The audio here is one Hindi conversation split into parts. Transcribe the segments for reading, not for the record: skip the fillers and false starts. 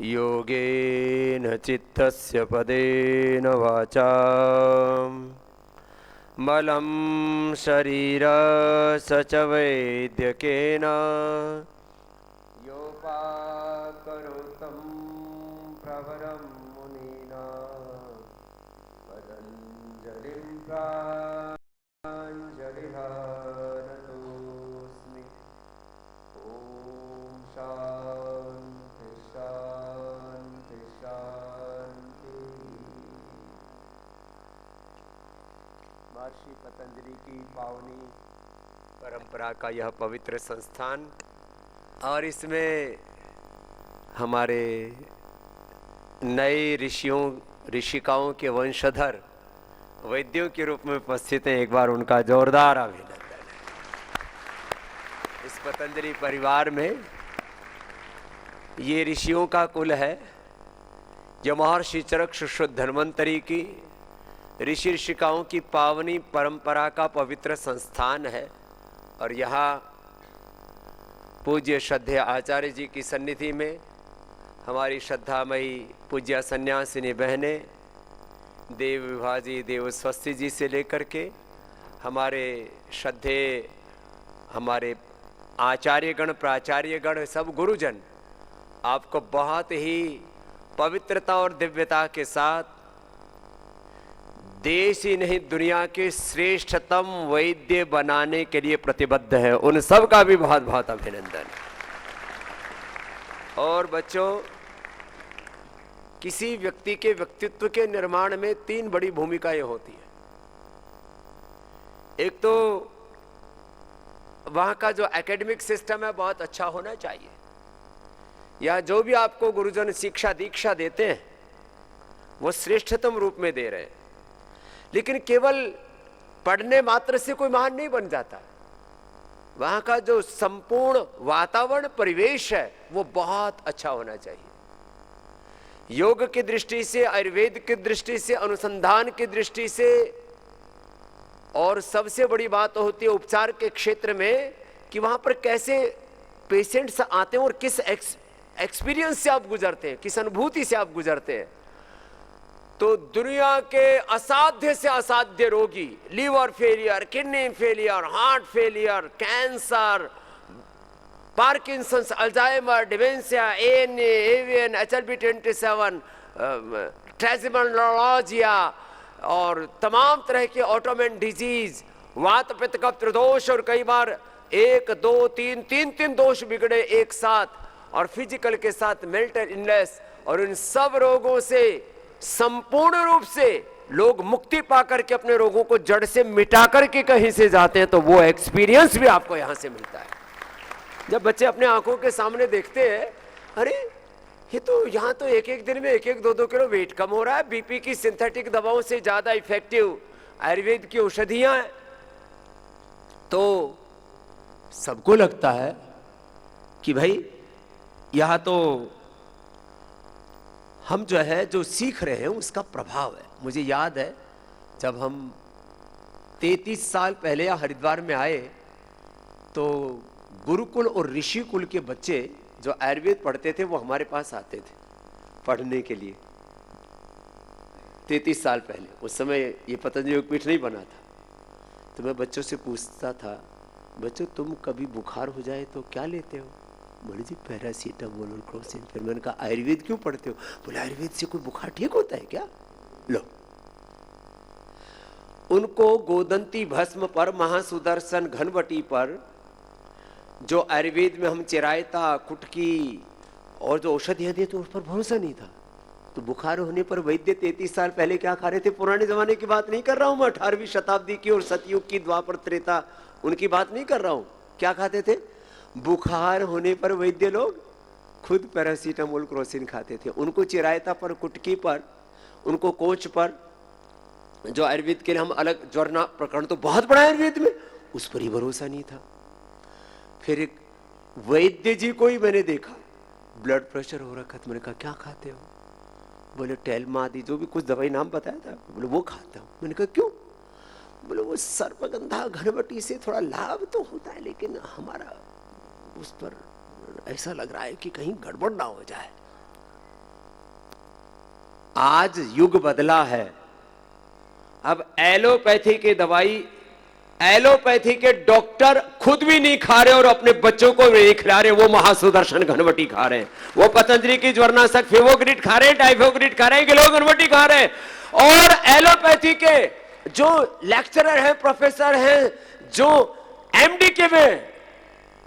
योगेन चित्तस्य पदेन वाचा मलं शरीरस्य च वैद्यकेन योपाकरोतं प्रवरं मुनिना पतञ्जलिं प्राञ्जलिहारतोऽस्मि। ॐ शान्ति शान्ति शान्ति। महर्षि पतंजलि की पावनी परंपरा का यह पवित्र संस्थान और इसमें हमारे नए ऋषिकाओं के वंशधर वैद्यों के रूप में उपस्थित हैं। एक बार उनका जोरदार अभिनंदन। इस पतंजलि परिवार में ये ऋषियों का कुल है जो महर्षि चरक शुद्ध धन्वंतरी की ऋषि ऋषिकाओं की पावनी परंपरा का पवित्र संस्थान है। और यहाँ पूज्य श्रद्धेय आचार्य जी की सन्निधि में हमारी श्रद्धामयी पूज्य सन्यासिनी बहनें देव विभाजी देव स्वस्ति जी से लेकर के हमारे श्रद्धेय हमारे आचार्यगण प्राचार्यगण सब गुरुजन आपको बहुत ही पवित्रता और दिव्यता के साथ देश ही नहीं दुनिया के श्रेष्ठतम वैद्य बनाने के लिए प्रतिबद्ध है। उन सब का भी बहुत बहुत अभिनंदन। और बच्चों, किसी व्यक्ति के व्यक्तित्व के निर्माण में तीन बड़ी भूमिकाएं होती है। एक तो वहां का जो एकेडमिक सिस्टम है बहुत अच्छा होना चाहिए, या जो भी आपको गुरुजन शिक्षा दीक्षा देते हैं वो श्रेष्ठतम रूप में दे रहे हैं। लेकिन केवल पढ़ने मात्र से कोई महान नहीं बन जाता। वहां का जो संपूर्ण वातावरण परिवेश है वो बहुत अच्छा होना चाहिए। योग की दृष्टि से, आयुर्वेद की दृष्टि से, अनुसंधान की दृष्टि से, और सबसे बड़ी बात होती है उपचार के क्षेत्र में कि वहां पर कैसे पेशेंट्स आते हैं और किस एक्सपीरियंस से आप गुजरते हैं, किस अनुभूति से आप गुजरते हैं। तो दुनिया के असाध्य से असाध्य रोगी, liver failure, kidney failure, heart failure, cancer, Parkinson's, Alzheimer, dementia, ANA, AVN, HLB27, ट्रेजिमोनोलॉजिया और तमाम तरह के ऑटोमेन डिजीज, वात पित्त कफ त्रिदोष, और कई बार 1 2 3 दोष बिगड़े एक साथ, और फिजिकल के साथ मेंटल इलनेस, और इन सब रोगों से संपूर्ण रूप से लोग मुक्ति पाकर के अपने रोगों को जड़ से मिटा करके कहीं से जाते हैं। तो वो एक्सपीरियंस भी आपको यहां से मिलता है। जब बच्चे अपने आंखों के सामने देखते हैं, अरे ये तो यहाँ तो एक एक दिन में 1-2 किलो वेट कम हो रहा है, बीपी की सिंथेटिक दवाओं से ज्यादा इफेक्टिव आयुर्वेद की औषधियां हैं, तो सबको लगता है कि भाई यहां तो हम जो है जो सीख रहे हैं उसका प्रभाव है। मुझे याद है जब हम 33 साल पहले हरिद्वार में आए तो गुरुकुल और ऋषि कुल के बच्चे जो आयुर्वेद पढ़ते थे वो हमारे पास आते थे पढ़ने के लिए। 33 साल पहले, उस समय ये पतंजलि योगपीठ नहीं बना था। तो मैं बच्चों से पूछता था, बच्चों तुम कभी बुखार हो जाए तो क्या लेते हो? बोले जी पैरासीटामोल और क्रोसिन। फिर मैंने कहा आयुर्वेद क्यों पढ़ते हो? बोले आयुर्वेद से कोई बुखार ठीक होता है क्या? लो, उनको गोदंती भस्म पर, महासुदर्शन घनवटी पर जो आयुर्वेद में हम चिरायता, कुटकी और जो औषधियां दी तो उस पर भरोसा नहीं था। तो बुखार होने पर वैद्य 33 साल पहले क्या खा रहे थे? पुराने जमाने की बात नहीं कर रहा हूं मैं, 18वीं शताब्दी की और सतयुग की, द्वापर त्रेता, उनकी बात नहीं कर रहा हूं। क्या खाते थे? बुखार होने पर वैद्य लोग खुद पैरासीटामोल क्रोसिन खाते थे। उनको चिरायता पर, कुटकी पर, उनको कोच पर, जो आयुर्वेद के लिए हम अलग ज्वरना प्रकरण तो बहुत बड़ा आयुर्वेद में, उस पर ही भरोसा नहीं था। फिर एक वैद्य जी को ही मैंने देखा, ब्लड प्रेशर हो रखा था। मैंने कहा क्या खाते हो? बोले टेल्मा आदि जो भी कुछ दवाई नाम बताया था। बोले वो खाता हूं। मैंने कहा क्यों? बोले वो सर्पगंधा घनवटी से थोड़ा लाभ तो होता है, लेकिन हमारा उस पर ऐसा लग रहा है कि कहीं गड़बड़ ना हो जाए। आज युग बदला है। अब एलोपैथी की दवाई एलोपैथी के डॉक्टर खुद भी नहीं खा रहे और अपने बच्चों को भी नहीं खिला रहे, वो महासुदर्शन घनवटी खा रहे हैं, वो पतंजलि की ज्वरनाशक फेवोग्रिड खा रहे हैं, टाइफोग्रिड खा रहे हैं, गिलो घनवटी खा रहे हैं। और एलोपैथी के जो लेक्चरर हैं, प्रोफेसर हैं, जो एमडी के में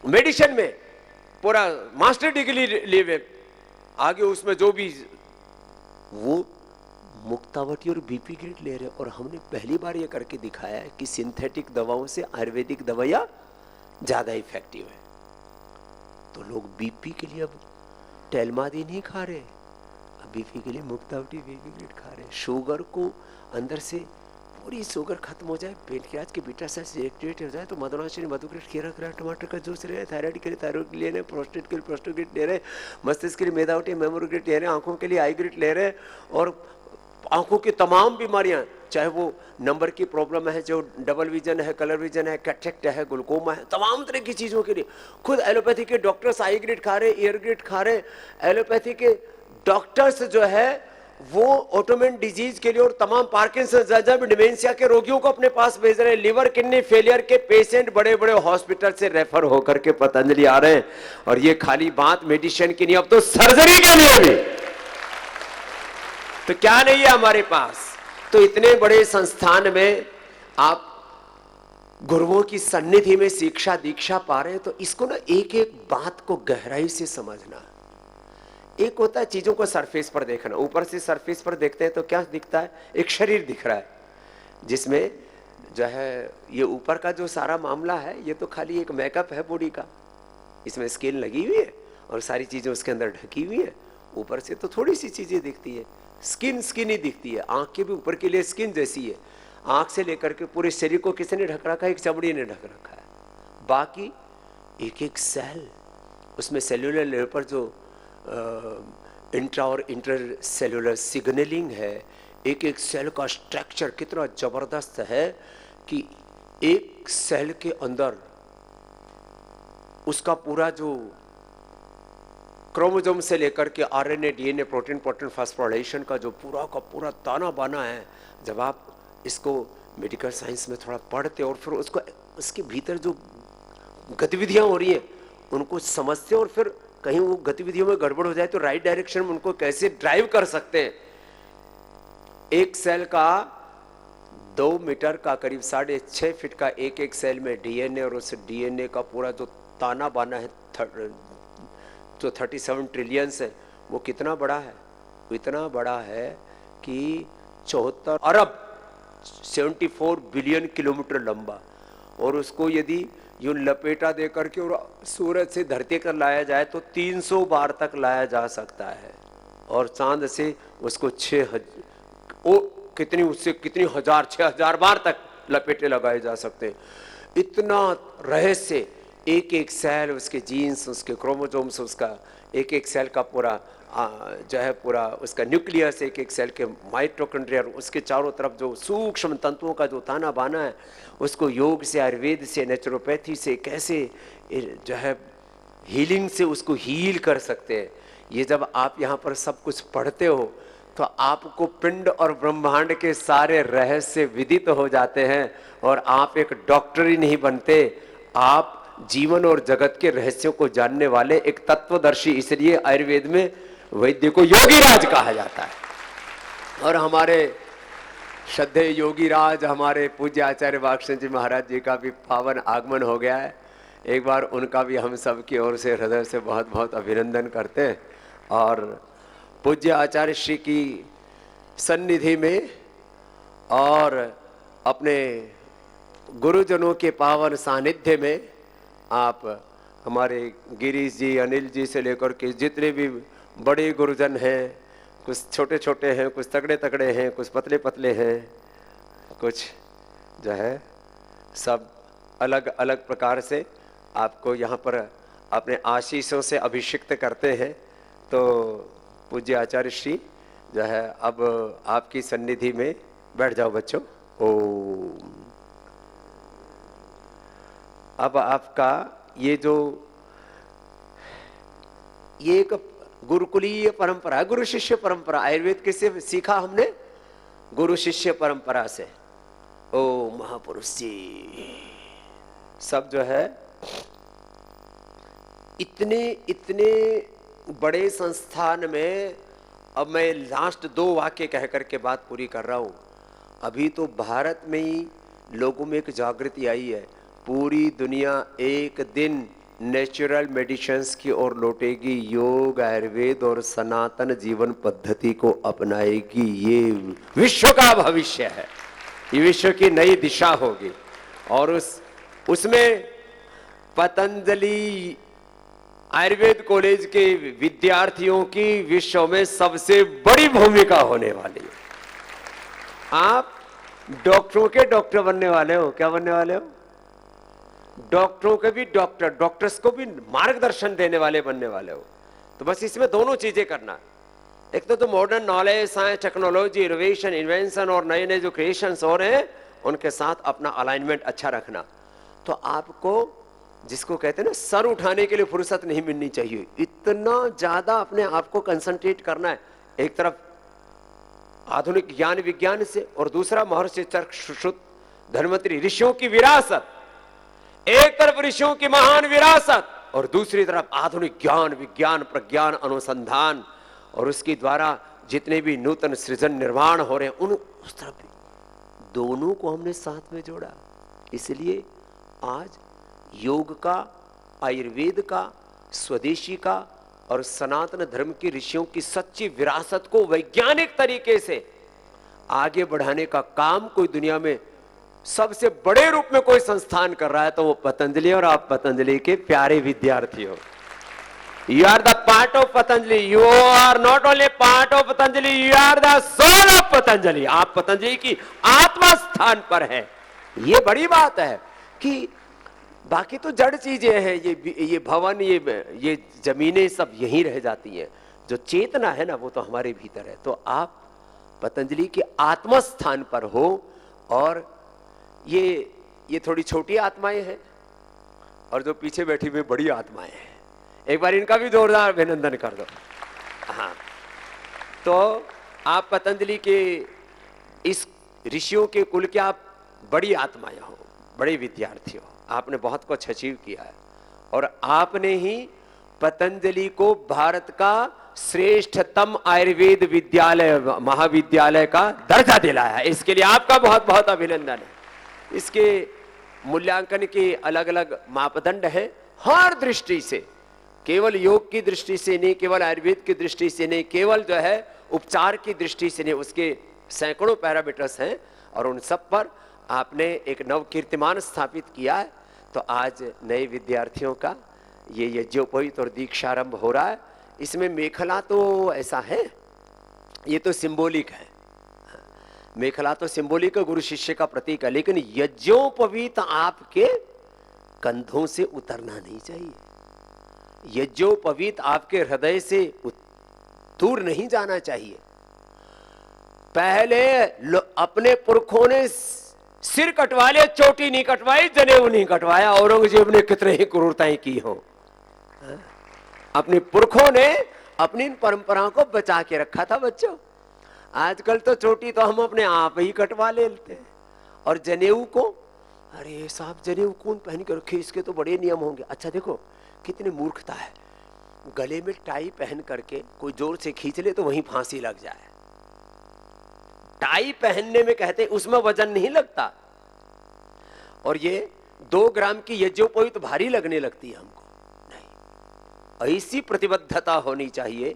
मेडिसिन में पूरा मास्टर डिग्री लिए हुए, आगे उसमें जो भी, वो मुक्तावटी और बीपी ग्रिड ले रहे हैं। और हमने पहली बार ये करके दिखाया है कि सिंथेटिक दवाओं से आयुर्वेदिक दवाइयां ज्यादा इफेक्टिव है। तो लोग बीपी के लिए अब टेलमादी नहीं खा रहे, अब बीपी के लिए मुक्तावटी बीपी ग्रिड खा रहे हैं। शुगर को अंदर से पूरी शुगर खत्म हो जाए, पेनक्रियाज के बीटा सेल्स एक्टिवेट हो जाए तो मधुनाशिनी मधुग्रिड, खीरा खीरा टमाटर का जूस ले रहे हैं, थायराइड के लिए थायराइड ले रहे हैं, प्रोस्टेट के लिए प्रोस्टेट ले रहे हैं, मस्तिष्क के लिए मेदावटी मेमोग्रिड ले रहे हैं, आंखों के लिए आई ग्रिड ले रहे हैं। और आंखों की तमाम बीमारियां, चाहे वो नंबर की प्रॉब्लम है, जो डबल विजन है, कलर विजन है, कैटरेक्ट है, ग्लूकोमा है, तमाम तरह की चीजों के लिए खुद एलोपैथी के डॉक्टर्स आई ग्रिड खा रहे, ईयर ग्रिड खा रहे। एलोपैथी के डॉक्टर्स जो है वो ऑटोमेन डिजीज के लिए और तमाम पार्किंसन डिमेंशिया के रोगियों को अपने पास भेज रहे हैं। लिवर किडनी फेलियर के पेशेंट बड़े बड़े हॉस्पिटल से रेफर होकर के पतंजलि आ रहे हैं। और ये खाली बात मेडिसिन की नहीं, अब तो सर्जरी के लिए भी तो क्या नहीं है हमारे पास। तो इतने बड़े संस्थान में आप गुरुओं की सन्निधि में शिक्षा दीक्षा पा रहे हैं, तो इसको ना एक एक बात को गहराई से समझना। एक होता है चीजों को सरफेस पर देखना, ऊपर से सरफेस पर देखते हैं तो क्या दिखता है, एक शरीर दिख रहा है जिसमें जो है ये ऊपर का जो सारा मामला है ये तो खाली एक मेकअप है बॉडी का, इसमें स्किन लगी हुई है और सारी चीजें उसके अंदर ढकी हुई है। ऊपर से तो थोड़ी सी चीजें दिखती है, स्किन स्किन ही दिखती है। आंख के भी ऊपर के लिए स्किन जैसी है, आंख से लेकर के पूरे शरीर को किसने ढक रखा है, एक चमड़ी ने ढक रखा है। बाकी एक एक सेल, उसमें सेल्यूलर लेवल पर जो इंट्रा और इंटर सेल्यूलर सिग्नलिंग है, एक एक सेल का स्ट्रक्चर कितना जबरदस्त है कि एक सेल के अंदर उसका पूरा जो क्रोमोसोम से लेकर के RNA DNA protein protein phosphorylation का जो पूरा का पूरा ताना बाना है, जब आप इसको मेडिकल साइंस में थोड़ा पढ़ते और फिर उसको उसके भीतर जो गतिविधियां हो रही है उनको समझते और फिर कहीं वो गतिविधियों में गड़बड़ हो जाए तो राइट डायरेक्शन में उनको कैसे ड्राइव कर सकते हैं। एक सेल का 2 मीटर का करीब 6.5 फीट का एक एक सेल में डीएनए, और उस डीएनए का पूरा जो ताना बाना है जो 37 ट्रिलियंस है, वो कितना बड़ा है, वो इतना बड़ा है कि 74 अरब 74 बिलियन किलोमीटर लंबा। और उसको यदि यूं लपेटा दे करके और सूरज से धरती पर लाया जाए तो 300 बार तक लाया जा सकता है, और चांद से उसको कितनी हजार 6000 बार तक लपेटे लगाए जा सकते हैं। इतना रहस्य, एक एक सेल, उसके जीन्स, उसके क्रोमोसोम्स, उसका एक एक सेल का पूरा जो है पूरा उसका न्यूक्लियस, एक एक सेल के माइटोकॉन्ड्रिया, उसके चारों तरफ जो सूक्ष्म तंतुओं का जो ताना बाना है, उसको योग से, आयुर्वेद से, नेचुरोपैथी से कैसे जो है हीलिंग से उसको हील कर सकते हैं। ये जब आप यहाँ पर सब कुछ पढ़ते हो तो आपको पिंड और ब्रह्मांड के सारे रहस्य विदित हो जाते हैं, और आप एक डॉक्टर ही नहीं बनते, आप जीवन और जगत के रहस्यों को जानने वाले एक तत्वदर्शी। इसलिए आयुर्वेद में वैद्य को योगीराज कहा जाता है। और हमारे श्रद्धेय योगीराज, हमारे पूज्य आचार्य वात्स्यंत जी महाराज जी का भी पावन आगमन हो गया है। एक बार उनका भी हम सब की ओर से हृदय से बहुत बहुत अभिनंदन करते हैं। और पूज्य आचार्य श्री की सन्निधि में और अपने गुरुजनों के पावन सानिध्य में आप हमारे गिरीश जी, अनिल जी से लेकर के जितने भी बड़े गुरुजन हैं, कुछ छोटे छोटे हैं, कुछ तगड़े तगड़े हैं, कुछ पतले पतले हैं, कुछ जो है सब अलग अलग प्रकार से आपको यहाँ पर अपने आशीषों से अभिषिक्त करते हैं। तो पूज्य आचार्य श्री जो है अब आपकी सन्निधि में बैठ जाओ बच्चों। ओम। अब आपका ये एक गुरुकुलीय परंपरा, गुरु शिष्य परंपरा। आयुर्वेद किससे सीखा हमने? गुरु शिष्य परंपरा से। ओ महापुरुष जी सब जो है इतने इतने बड़े संस्थान में। अब मैं लास्ट 2 वाक्य कह करके बात पूरी कर रहा हूं। अभी तो भारत में ही लोगों में एक जागृति आई है, पूरी दुनिया एक दिन नेचुरल मेडिसिन्स की ओर लौटेगी, योग, आयुर्वेद और सनातन जीवन पद्धति को अपनाएगी। ये विश्व का भविष्य है, ये विश्व की नई दिशा होगी। और उसमें पतंजलि आयुर्वेद कॉलेज के विद्यार्थियों की विश्व में सबसे बड़ी भूमिका होने वाली है। आप डॉक्टरों के डॉक्टर बनने वाले हो। क्या बनने वाले हो? डॉक्टरों के भी डॉक्टर, डॉक्टर्स को भी मार्गदर्शन देने वाले बनने वाले हो। तो बस इसमें दोनों चीजें करना। एक तो modern knowledge, science, technology, innovation, invention और नए नए जो क्रिएशंस हो रहे हैं उनके साथ अपना अलाइनमेंट अच्छा रखना। तो आपको जिसको कहते हैं ना सर उठाने के लिए फुर्सत नहीं मिलनी चाहिए, इतना ज्यादा अपने आप को कंसंट्रेट करना है। एक तरफ आधुनिक ज्ञान विज्ञान से और दूसरा महर्षि चरक सुश्रुत धन्वंतरि ऋषियों की विरासत। एक तरफ ऋषियों की महान विरासत और दूसरी तरफ आधुनिक ज्ञान विज्ञान प्रज्ञान अनुसंधान और उसके द्वारा जितने भी नूतन सृजन निर्माण हो रहे हैं उन उस तरफ भी दोनों को हमने साथ में जोड़ा। इसलिए आज योग का, आयुर्वेद का, स्वदेशी का और सनातन धर्म के ऋषियों की सच्ची विरासत को वैज्ञानिक तरीके से आगे बढ़ाने का काम कोई दुनिया में सबसे बड़े रूप में कोई संस्थान कर रहा है तो वो पतंजलि। और आप पतंजलि के प्यारे विद्यार्थी हो। You are the part of Patanjali, you are not only part of Patanjali, you are the soul of Patanjali. आप पतंजलि की आत्मा स्थान पर है। ये बड़ी बात है कि बाकी तो जड़ चीजें हैं, ये भवन, ये जमीनें सब यहीं रह जाती हैं। जो चेतना है ना वो तो हमारे भीतर है। तो आप पतंजलि के आत्मा स्थान पर हो। और ये थोड़ी छोटी आत्माएं हैं और जो पीछे बैठी हुई बड़ी आत्माएं हैं। एक बार इनका भी जोरदार अभिनंदन कर दो। हाँ, तो आप पतंजलि के इस ऋषियों के कुल के आप बड़ी आत्माएं हो, बड़े विद्यार्थी हो। आपने बहुत कुछ अचीव किया है और आपने ही पतंजलि को भारत का श्रेष्ठतम आयुर्वेद विद्यालय महाविद्यालय का दर्जा दिलाया। इसके लिए आपका बहुत बहुत अभिनंदन है। इसके मूल्यांकन के अलग अलग मापदंड हैं हर दृष्टि से, केवल योग की दृष्टि से नहीं, केवल आयुर्वेद की दृष्टि से नहीं, केवल जो है उपचार की दृष्टि से नहीं, उसके सैकड़ों पैरामीटर्स हैं और उन सब पर आपने एक नव कीर्तिमान स्थापित किया है। तो आज नए विद्यार्थियों का ये यज्ञोपवीत और दीक्षारंभ हो रहा है। इसमें मेखला तो ऐसा है, ये तो सिंबॉलिक है, मेखला तो सिंबॉलिक गुरु शिष्य का प्रतीक है, लेकिन यज्ञोपवीत आपके कंधों से उतरना नहीं चाहिए। यज्ञोपवीत आपके हृदय से दूर नहीं जाना चाहिए। पहले अपने पुरखों ने सिर कटवा लिया, चोटी नहीं कटवाई, जनेऊ नहीं कटवाया। औरंगजेब ने कितने ही क्रूरताएं की हो, अपने पुरखों ने अपनी इन परंपराओं को बचा के रखा था। बच्चों आजकल तो चोटी तो हम अपने आप ही कटवा लेते हैं। और जनेऊ को, अरे साहब जनेऊ कौन पहन के रखे, इसके तो बड़े नियम होंगे। अच्छा देखो कितनी मूर्खता है, गले में टाई पहन करके कोई जोर से खींच ले तो वहीं फांसी लग जाए। टाई पहनने में कहते उसमें वजन नहीं लगता और ये 2 ग्राम की यज्ञोपवीत भारी लगने लगती है हमको। नहीं, ऐसी प्रतिबद्धता होनी चाहिए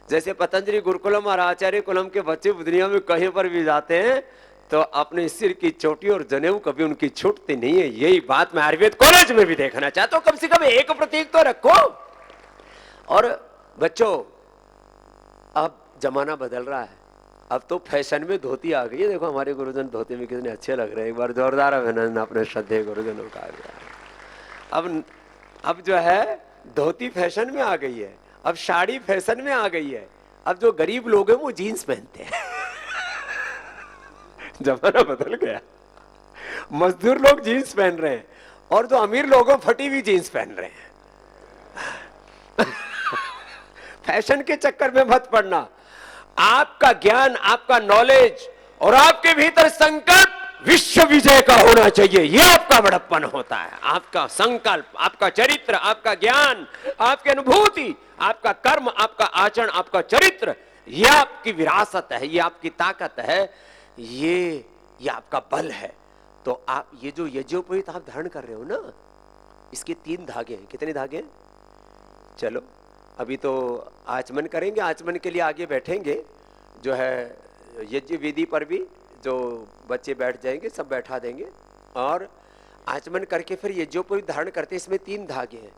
जैसे पतंजलि गुरुकुलम और आचार्य कुलम के बच्चे दुनिया में कहीं पर भी जाते हैं तो अपने सिर की चोटी और जनेऊ कभी उनकी छूटती नहीं है। यही बात मैं आयुर्वेद कॉलेज में भी देखना चाहता हूं। कम से कम एक प्रतीक तो रखो। और बच्चों अब जमाना बदल रहा है, अब तो फैशन में धोती आ गई है। देखो हमारे गुरुजन धोती में कितने अच्छे लग रहे हैं। एक बार जोरदार अभिनंदन अपने श्रद्धेय गुरुजनों का। अब जो है धोती फैशन में आ गई है, अब साड़ी फैशन में आ गई है। अब जो गरीब लोग हैं वो जीन्स पहनते हैं। जमाना बदल गया, मजदूर लोग जीन्स पहन रहे हैं और जो अमीर लोग हैं फटी हुई जीन्स पहन रहे हैं। फैशन के चक्कर में मत पड़ना। आपका ज्ञान, आपका नॉलेज और आपके भीतर संकल्प विश्व विजय का होना चाहिए। यह आपका बड़प्पन होता है। आपका संकल्प, आपका चरित्र, आपका ज्ञान, आपकी अनुभूति, आपका कर्म, आपका आचरण, आपका चरित्र, यह आपकी विरासत है, यह आपकी ताकत है, ये आपका बल है। तो आप ये जो यज्ञोपवीत आप धारण कर रहे हो ना, इसके 3 धागे हैं। कितने धागे हैं? चलो अभी तो आचमन करेंगे, आचमन के लिए आगे बैठेंगे, जो है यज्ञ विधि पर भी जो बच्चे बैठ जाएंगे सब बैठा देंगे, और आचमन करके फिर यज्ञोपवीत धारण करते। इसमें 3 धागे हैं।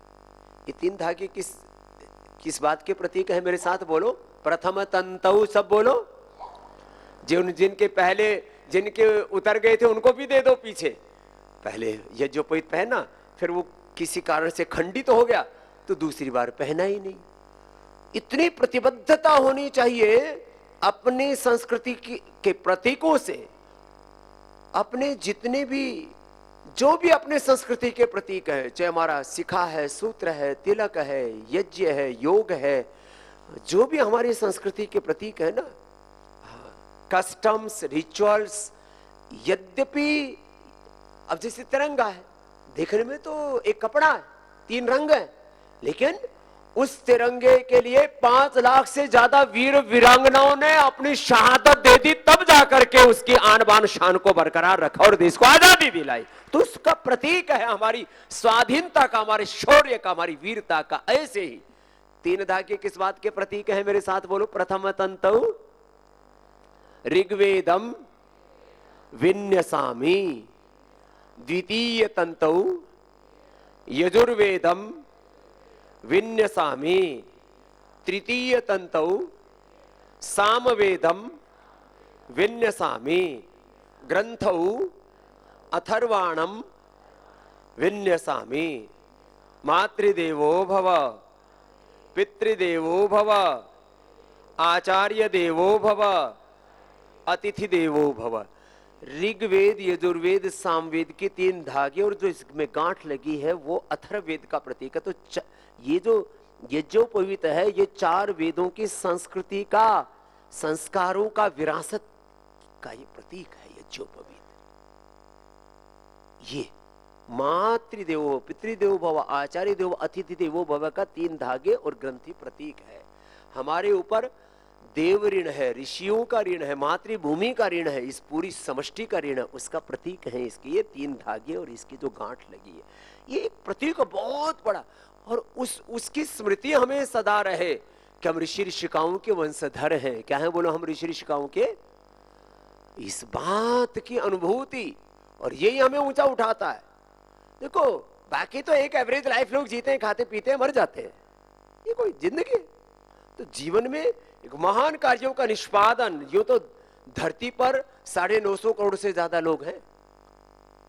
ये 3 धागे किस बात के प्रतीक है? मेरे साथ बोलो। प्रथम तंतु, सब बोलो। जिनके पहले, जिनके उतर गए थे उनको भी दे दो पीछे। पहले यज्ञोपवीत पहना, फिर वो किसी कारण से खंडित हो गया तो दूसरी बार पहना ही नहीं। इतनी प्रतिबद्धता होनी चाहिए अपनी संस्कृति के प्रतीकों से। अपने जितने भी, जो भी अपने संस्कृति के प्रतीक है, चाहे हमारा शिखा है, सूत्र है, तिलक है, यज्ञ है, योग है, जो भी हमारी संस्कृति के प्रतीक है ना, कस्टम्स, रिचुअल्स, यद्यपि अब जैसे तिरंगा है, देखने में तो एक कपड़ा है, 3 रंग है, लेकिन उस तिरंगे के लिए 5 लाख से ज्यादा वीर वीरांगनाओं ने अपनी शहादत दे दी, तब जाकर के उसकी आन बान शान को बरकरार रखा और देश को आजादी दिलाई। तो उसका प्रतीक है हमारी स्वाधीनता का, हमारे शौर्य का, हमारी वीरता का। ऐसे ही 3 धागे किस बात के प्रतीक है? मेरे साथ बोलो। प्रथम तंतु ऋग्वेदम विन्यसामि, द्वितीय तंतु यजुर्वेदम विन्यसामि, तृतीय तंतु सामवेदम विन्यसामि, ग्रंथौ अथर्वाणम विन्यसामि। मातृदेवो भव, पितृदेवो भव, आचार्य देवो भव, अतिथि देवो भव। ऋग्वेद, यजुर्वेद, सामवेद के 3 धागे और जो इसमें गांठ लगी है वो अथर्ववेद का प्रतीक है। तो ये जो यज्ञोपवीत है, ये 4 वेदों की संस्कृति का, संस्कारों का, विरासत का ये प्रतीक है यज्ञोपवीत। ये मातृदेवो, पितृदेवो भव, आचार्य देवो, अतिथि देवो भव का 3 धागे और ग्रंथि प्रतीक है। हमारे ऊपर देव ऋण है, ऋषियों का ऋण है, मातृभूमि का ऋण है, इस पूरी समष्टि का ऋण है, उसका प्रतीक है इसके ये 3 धागे और इसकी जो गांठ लगी है। ये एक प्रतीक बहुत बड़ा, और उसकी स्मृति हमें सदा रहे कि हम ऋषि ऋषिकाओं के वंशधर हैं। क्या है? बोलो, हम ऋषि ऋषिकाओं के, इस बात की अनुभूति, और यही हमें ऊंचा उठाता है। देखो बाकी तो एक एवरेज लाइफ लोग जीते हैं, खाते पीते हैं, मर जाते हैं, ये कोई जिंदगी? तो जीवन में एक महान कार्यों का निष्पादन, यूं तो धरती पर 950 करोड़ से ज्यादा लोग हैं,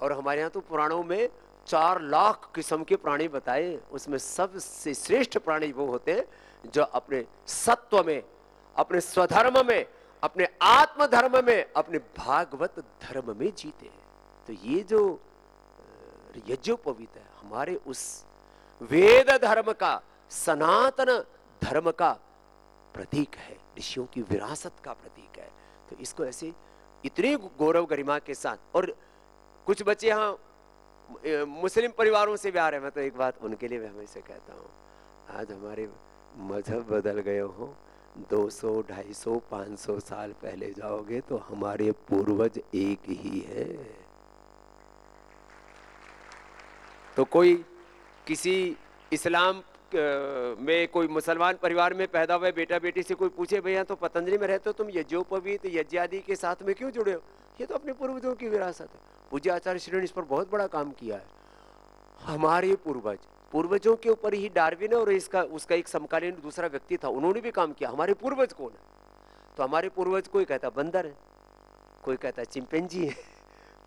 और हमारे यहाँ तो पुराणों में 4 लाख किस्म के प्राणी बताए। उसमें सबसे श्रेष्ठ प्राणी वो होते हैं जो अपने सत्व में, अपने स्वधर्म में, अपने आत्मधर्म में, अपने भागवत धर्म में जीते हैं। तो ये जो यज्ञोपवीत है हमारे उस वेद धर्म का, सनातन धर्म का प्रतीक है, ऋषियों की विरासत का प्रतीक है। तो इसको ऐसे इतने गौरव गरिमा के साथ, और कुछ बच्चे यहाँ मुस्लिम परिवारों से भी आ रहे हैं, मैं तो एक बात उनके लिए भी हमेशा कहता हूँ, आज हमारे मजहब बदल गए हो, 200, 250, 500 साल पहले जाओगे तो हमारे पूर्वज एक ही है। तो कोई किसी इस्लाम में, कोई मुसलमान परिवार में पैदा हुए बेटा बेटी से कोई पूछे, भैया तो पतंजलि में रहते हो, तुम यज्ञोपवीत यज्ञ आदि के साथ में क्यों जुड़े हो? ये तो अपने पूर्वजों की विरासत है। पूज्य आचार्य श्री ने इस पर बहुत बड़ा काम किया है। हमारे पूर्वजों के ऊपर ही डार्विन और उसका एक समकालीन दूसरा व्यक्ति था, उन्होंने भी काम किया। हमारे पूर्वज कौन है? तो हमारे पूर्वज कोई कहता बंदर है, कोई कहता है चिंपैंजी है,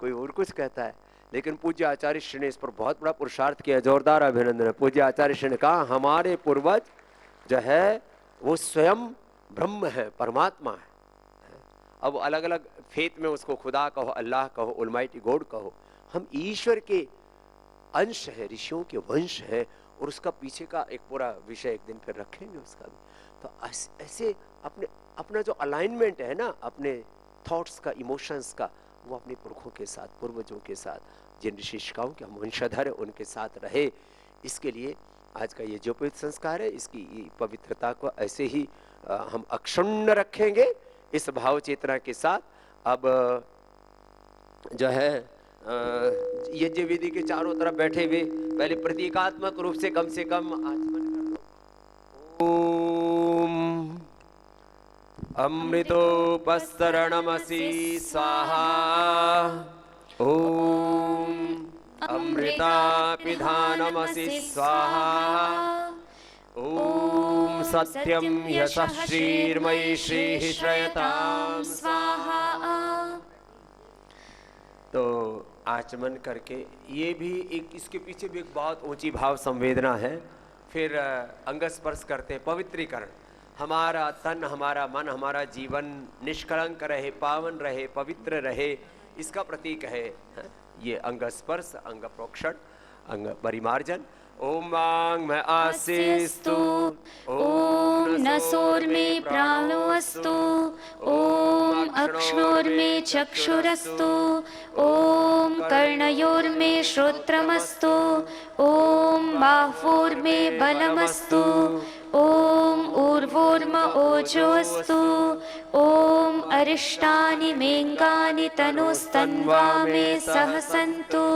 कोई और कुछ कहता है, लेकिन पूज्य आचार्य श्री ने इस पर बहुत बड़ा पुरुषार्थ किया। जोरदार अभिनंदन है। पूज्य आचार्य श्री ने कहा हमारे पूर्वज जो है वो स्वयं ब्रह्म है, परमात्मा है। अब अलग अलग फेथ में उसको खुदा कहो, अल्लाह कहो, ऑलमाइटी गॉड कहो, हम ईश्वर के अंश है, ऋषियों के वंश है, और उसका पीछे का एक पूरा विषय एक दिन फिर रखेंगे उसका भी। तो ऐसे अपने अपना जो अलाइनमेंट है ना अपने थॉट्स का, इमोशंस का, वो अपने पुरखों के साथ, पूर्वजों के साथ, जिन ऋषिकाओं के हम वंशधर हैं उनके साथ रहे। इसके लिए आज का ये जो पवित्र संस्कार है, इसकी पवित्रता को ऐसे ही हम अक्षुण्ण रखेंगे इस भाव चेतना के साथ। अब जो है यज्ञ विधि के चारों तरफ बैठे हुए पहले प्रतीकात्मक रूप से कम आचमन कर लो। ओम अमृतोपस्तरणमसि स्वाहा। ओम अमृतापिधानमसि स्वाहा। ओम सत्यम यशः श्रीर्मयि श्रीः श्रयतां स्वाहा। तो आचमन करके ये भी एक, इसके पीछे भी एक बहुत ऊंची भाव संवेदना है। फिर अंगस्पर्श करते, पवित्रीकरण, हमारा तन, हमारा मन, हमारा जीवन निष्कलंक रहे, पावन रहे, पवित्र रहे, इसका प्रतीक है ये अंगस्पर्श, अंग प्रोक्षण, अंग परिमार्जन। ओम मांग में आसीस्तु, ओम नसोर्मे प्राणो अस्तु, ओम अक्षोर्मे चक्षुरस्तु, ओम कर्णयोर्मे श्रोत्रमस्तु, ओम बाहुर्मे बलमस्तु, ओम ऊर्वोर्म ओजोऽस्तु, ओम अरिष्टानि मेङ्गानि तनुस्तन्वा मे सहसन्तु।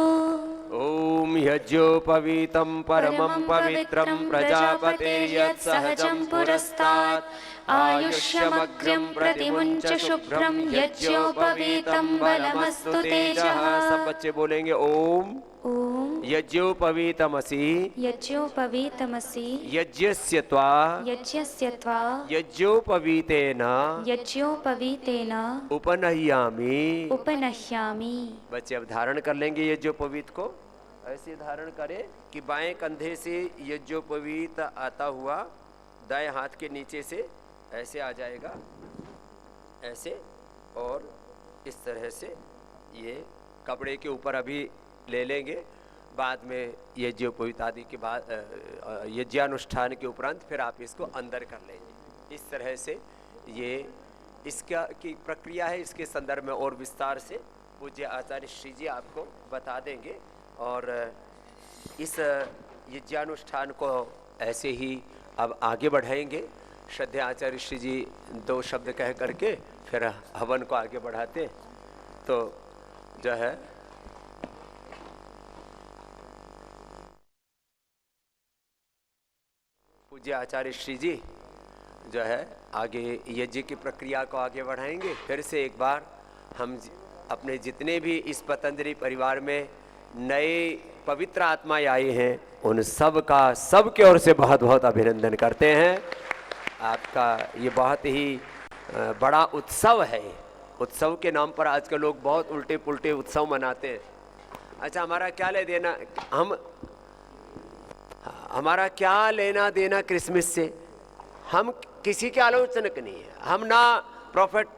ओम यज्ञोपवीतं परमं पवित्रं प्रजापते यत्सहजं पुरस्तात् आयुष्यमग्र्यं प्रतिमुञ्च शुभ्रं यज्ञोपवीतं बलमस्तु तेजः। सब बच्चे बोलेंगे ओम ओम यज्ञोपवीतमसि यज्ञोपवीतमसि यज्ञस्य त्वा यज्ञस्य त्वा यज्ञोपवीतेन यज्ञोपवीतेन उपनह्यामि। उपनह्यामि। बच्चे अब धारण कर लेंगे यज्ञोपवीत को। ऐसे धारण करें कि बाएं कंधे से यज्ञोपवीत आता हुआ दाएं हाथ के नीचे से ऐसे आ जाएगा, ऐसे, और इस तरह से ये कपड़े के ऊपर अभी ले लेंगे। बाद में यज्ञोपवीत आदि के बाद यज्ञानुष्ठान के उपरांत फिर आप इसको अंदर कर लेंगे। इस तरह से ये इसका की प्रक्रिया है। इसके संदर्भ में और विस्तार से पूज्य आचार्य श्री जी आपको बता देंगे। और इस यज्ञानुष्ठान को ऐसे ही अब आगे बढ़ाएंगे। श्रद्धेय आचार्य श्री जी 2 शब्द कह करके फिर हवन को आगे बढ़ाते। तो जो है पूज्य आचार्य श्री जी जो है आगे यज्ञ की प्रक्रिया को आगे बढ़ाएंगे। फिर से एक बार हम अपने जितने भी इस पतंजलि परिवार में नए पवित्र आत्माएं आए हैं उन सब का, सब की ओर से बहुत बहुत अभिनंदन करते हैं। आपका ये बहुत ही बड़ा उत्सव है। उत्सव के नाम पर आजकल लोग बहुत उल्टे पुल्टे उत्सव मनाते हैं। अच्छा, हमारा क्या लेना देना क्रिसमस से? हम किसी के आलोचनक नहीं है। हम ना प्रोफेट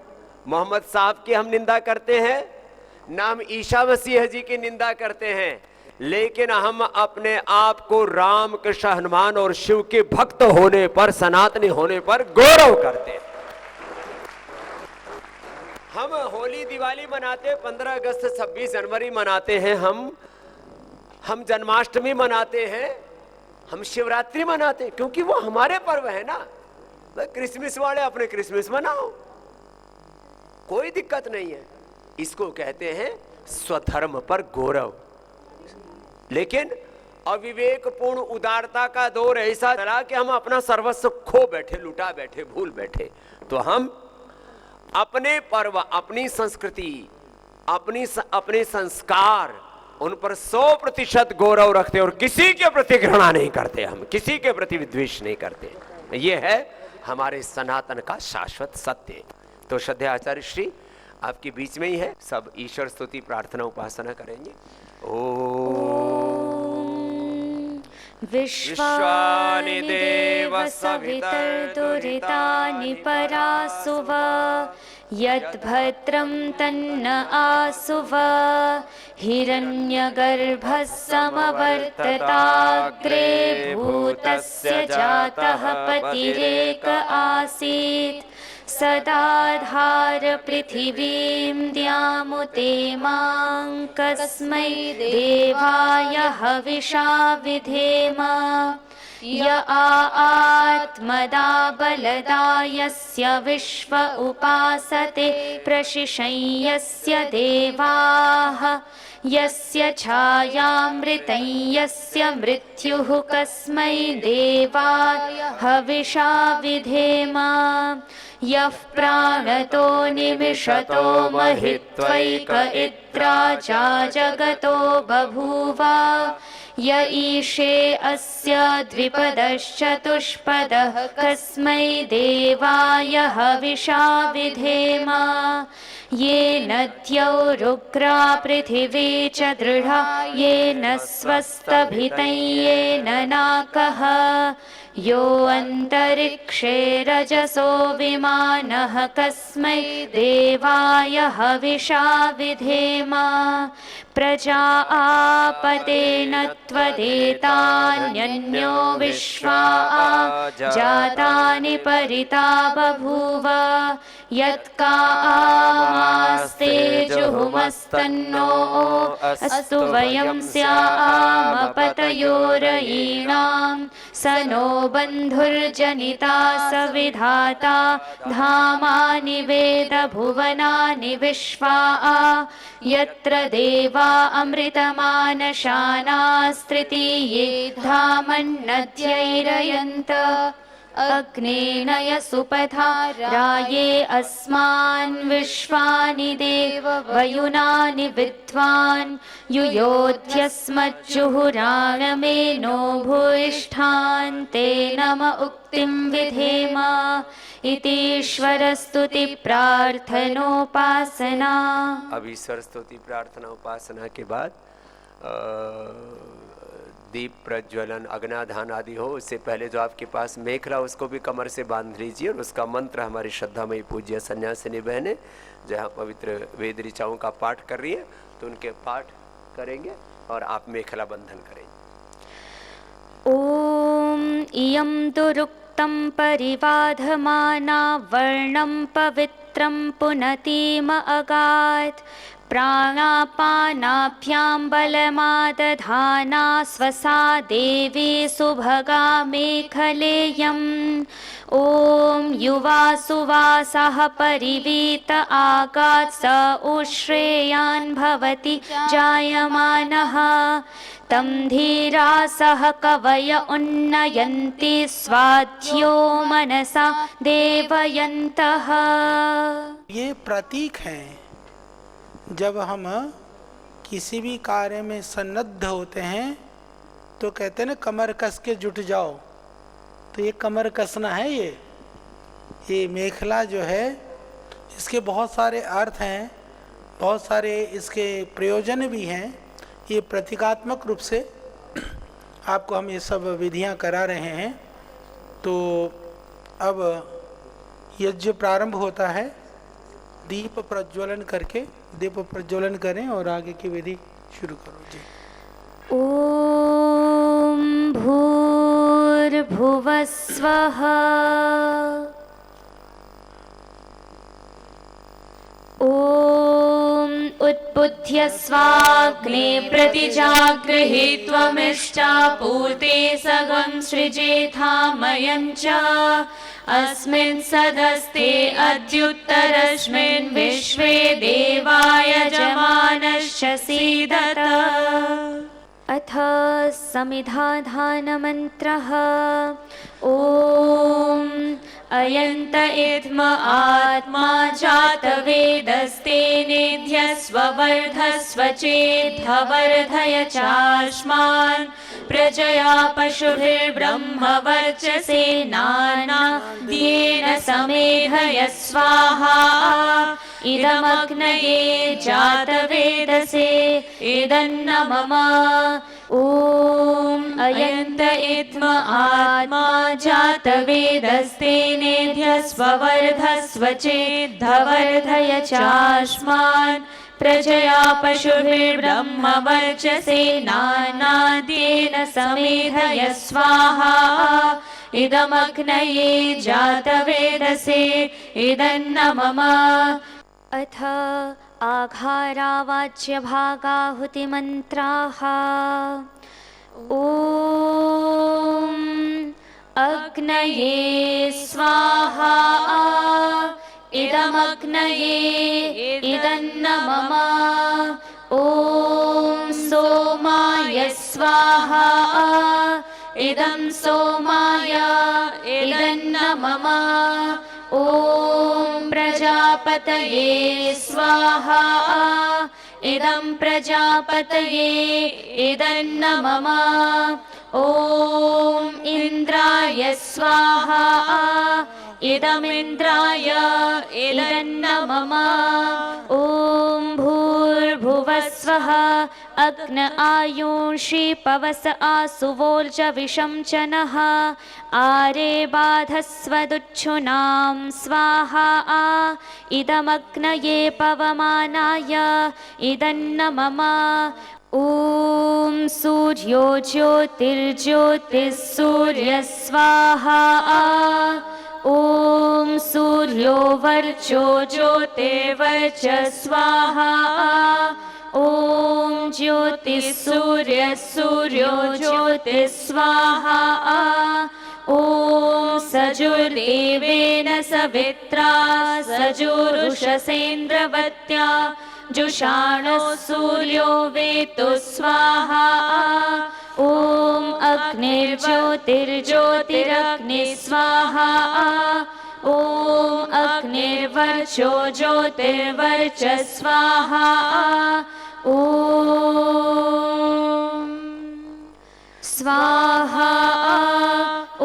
मोहम्मद साहब की हम निंदा करते हैं, ना हम ईसा मसीह जी की निंदा करते हैं, लेकिन हम अपने आप को राम, कृष्ण, हनुमान और शिव के भक्त होने पर, सनातनी होने पर गौरव करते हैं। हम होली दिवाली मनाते, 15 अगस्त 26 जनवरी मनाते हैं, हम जन्माष्टमी मनाते हैं, हम शिवरात्रि मनाते हैं, क्योंकि वो हमारे पर्व है ना। क्रिसमस वाले अपने क्रिसमस मनाओ, कोई दिक्कत नहीं है। इसको कहते हैं स्वधर्म पर गौरव। लेकिन अविवेकपूर्ण उदारता का दौर ऐसा चला कि हम अपना सर्वस्व खो बैठे, लुटा बैठे, भूल बैठे। तो हम अपने पर्व, अपनी संस्कृति, अपने संस्कार, उन पर 100% गौरव रखते और किसी के प्रति घृणा नहीं करते। हम किसी के प्रति विद्वेष नहीं करते। ये है हमारे सनातन का शाश्वत सत्य। तो श्रद्धेय आचार्य श्री आपके बीच में ही है। सब ईश्वर स्तुति प्रार्थना उपासना करेंगे। ओम विश्वानि देव सवितर्दुरितानि परासुव यद्भद्रं तन्न आसुव हिरण्यगर्भः समवर्तताग्रे भूतस्य जातः पतिरेक आसीत् सदाधार पृथिवीं द्यामुतेमां कस्मै देवाय हविषा विधेम य आत्मदा बलदा यस्य विश्व उपासते प्रशिशं यस्य देवाः यस्य छायामृतं यस्य मृत्युः कस्मै देवाय हविषा विधेम यः प्राणतो निमिषतो महित्वैक इत्रा चा जगतो बभूव य ईशे अस्य द्विपदश्चतुष्पदः कस्मै देवाय हविषा विधेम येन द्यौरुग्रा पृथिवी च दृढा येन स्वस्तभितं येन नाकः यो अन्तरिक्षे रजसो विमानः कस्मै देवाय हविषा विधेम प्रजापतेन त्वदेतान्यन्यो विश्वा जातानि परिता बभूव यत्कामास्ते जुहुमस्तन्नो अस्तु वयं स्याम पतयोरयीणां स नो बन्धुर्जनिता स विधाता धामानि वेद भुवनानि विश्वा यत्र देवा अमृतमानशानास्त्रितीये धामन्नद्यैरयन्त अग्नेन यसुपथा राये अस्मान् विश्वानि देव वयुनानि विद्वान् युयोध्यस्मज्जुहुराणमेनो भूयिष्ठान् ते नम उक्तिं विधेम इतीश्वरस्तुति प्रार्थनोपासना। अब ईश्वर स्तुति प्रार्थना उपासना के बाद दीप प्रज्वलन अग्नाधान आदि हो, उससे पहले जो आपके पास मेखला उसको भी कमर से बांध लीजिए और उसका मंत्र हमारी श्रद्धामयी पूज्य सन्यासिनी बहनें जहाँ पवित्र वेद ऋचाओं का पाठ कर रही है तो उनके पाठ करेंगे और आप मेखला बंधन करेंगे। ओम इयं दुरुक्तं परिवाधमाना वर्णं पवित्रं पुनतीम अगात् प्राणापानाभ्यां बलमादधाना स्वसा देवी सुभगा मेखलेयम् ॐ युवा सुवासः परिवीत आगात् स उश्रेयान् भवति जायमानः तं धीरासः कवय उन्नयन्ति स्वाध्यो मनसा देवयन्तः। ये प्रतीक हैं। जब हम किसी भी कार्य में सन्नद्ध होते हैं तो कहते हैं ना कमर कस के जुट जाओ, तो ये कमर कसना है। ये मेखला जो है इसके बहुत सारे अर्थ हैं, बहुत सारे इसके प्रयोजन भी हैं। ये प्रतीकात्मक रूप से आपको हम ये सब विधियां करा रहे हैं। तो अब यज्ञ प्रारंभ होता है। दीप प्रज्वलन करके दीप प्रज्वलन करें और आगे की विधि शुरू करो जी। ओम भूर्भुवस्वः ओम उत्बुध्य स्वाग्ने प्रतिजागृहीत्वमिष्टापूर्ते सगं सृजेथामयं च अस्मिन् सदस्ते अद्युत्तरस्मिन् विश्वे देवाय जमानश्च सीदत। अथ समिधाधानमन्त्रः ॐ अयन्त इद्म आत्मा जातवेदस्तेनेध्यस्व वर्धस्व चेद्धवर्धय चास्मान् प्रजया पशुभिर्ब्रह्मवर्चसेनानाद्येन समेधय स्वाहा इदमग्नये जातवेदसे इदन्न मम। ॐ अयन्त इत्म आत्मा जातवेदस्तेनेध्यस्ववर्धस्व चेद्धवर्धय चास्मान् प्रजया पशुभिर्ब्रह्मवर्चसेनानाद्येन समेधय स्वाहा इदमग्नये जातवेदसे इदन्न मम। अथ आघारावाच्यभागाहुतिमन्त्राः। ॐ अग्नये स्वाहा इदमग्नये इदन्न मम। ॐ सोमाय स्वाहा इदं सोमाय इदन्न मम। ॐ प्रजापतये स्वाहा इदं प्रजापतये इदन्न मम। ॐ इन्द्राय स्वाहा इदमिन्द्राय इदन्न मम। ॐ भूर्भुवस्वः अग्न आयुषि पवस आसुवोर्ज विषं च नः आरे बाधस्वदुच्छुनां स्वाहा इदमग्नये पवमानाय इदन्न मम। ॐ सूर्यो ज्योतिर्ज्योतिः सूर्यः स्वाहा ॐ सूर्यो वर्चो ज्योतिर्वर्च स्वाहा ॐ ज्योतिः सूर्यः सूर्यो ज्योतिः स्वाहा ॐ सजुर्देवेन सवित्रा सजुरुषसेन्द्रवत्या जुषाणो सूर्यो वेतु स्वाहा ॐ अग्निर्ज्योतिर्ज्योतिरग्निः स्वाहा ॐ अग्निर्वर्चो ज्योतिर्वर्च स्वाहा ॐ स्वाहा ॐ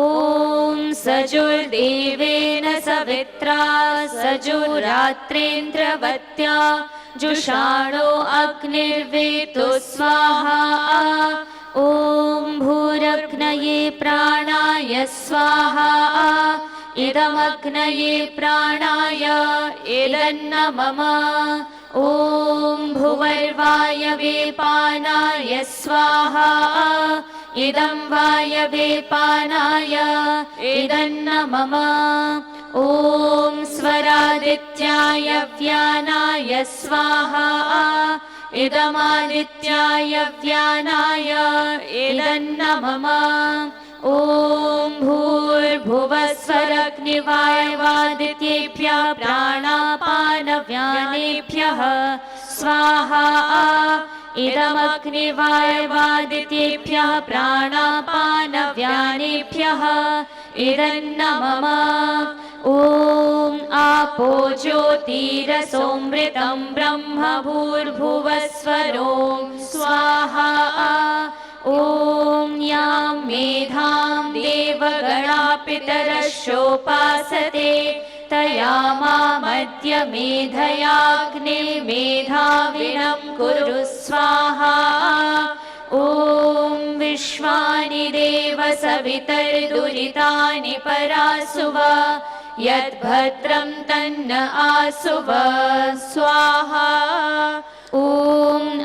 सजुर्देवेन सवित्रा सजुरात्रेन्द्रवत्या जुषाणो अग्निर्वेतु स्वाहा ॐ भूरग्नये प्राणाय स्वाहा इदमग्नये प्राणाय इदन्न मम। ॐ भुवर्वायवे पानाय स्वाहा इदं वायवे पानाय इदन्न मम। ॐ स्वरादित्याय व्यानाय स्वाहा इदमादित्याय व्यानाय इदन्न मम। ॐ भूर्भुवस्वरग्निवायवादित्येभ्यः प्राणापानव्यानेभ्यः स्वाहा इदमग्निवायवादित्येभ्यः प्राणापानव्यानेभ्यः इदन्न मम। ॐ आपो ज्योतिरसोमृतं ब्रह्म भूर्भुवस्वरो स्वाहा ॐ यां मेधां देवगणापितरशोपासते तया मामद्य मेधयाग्ने मेधाविनं कुरु स्वाहा ॐ विश्वानि देव सवितर्दुरितानि परासुव यद्भद्रं तन्न आसुव स्वाहा ॐ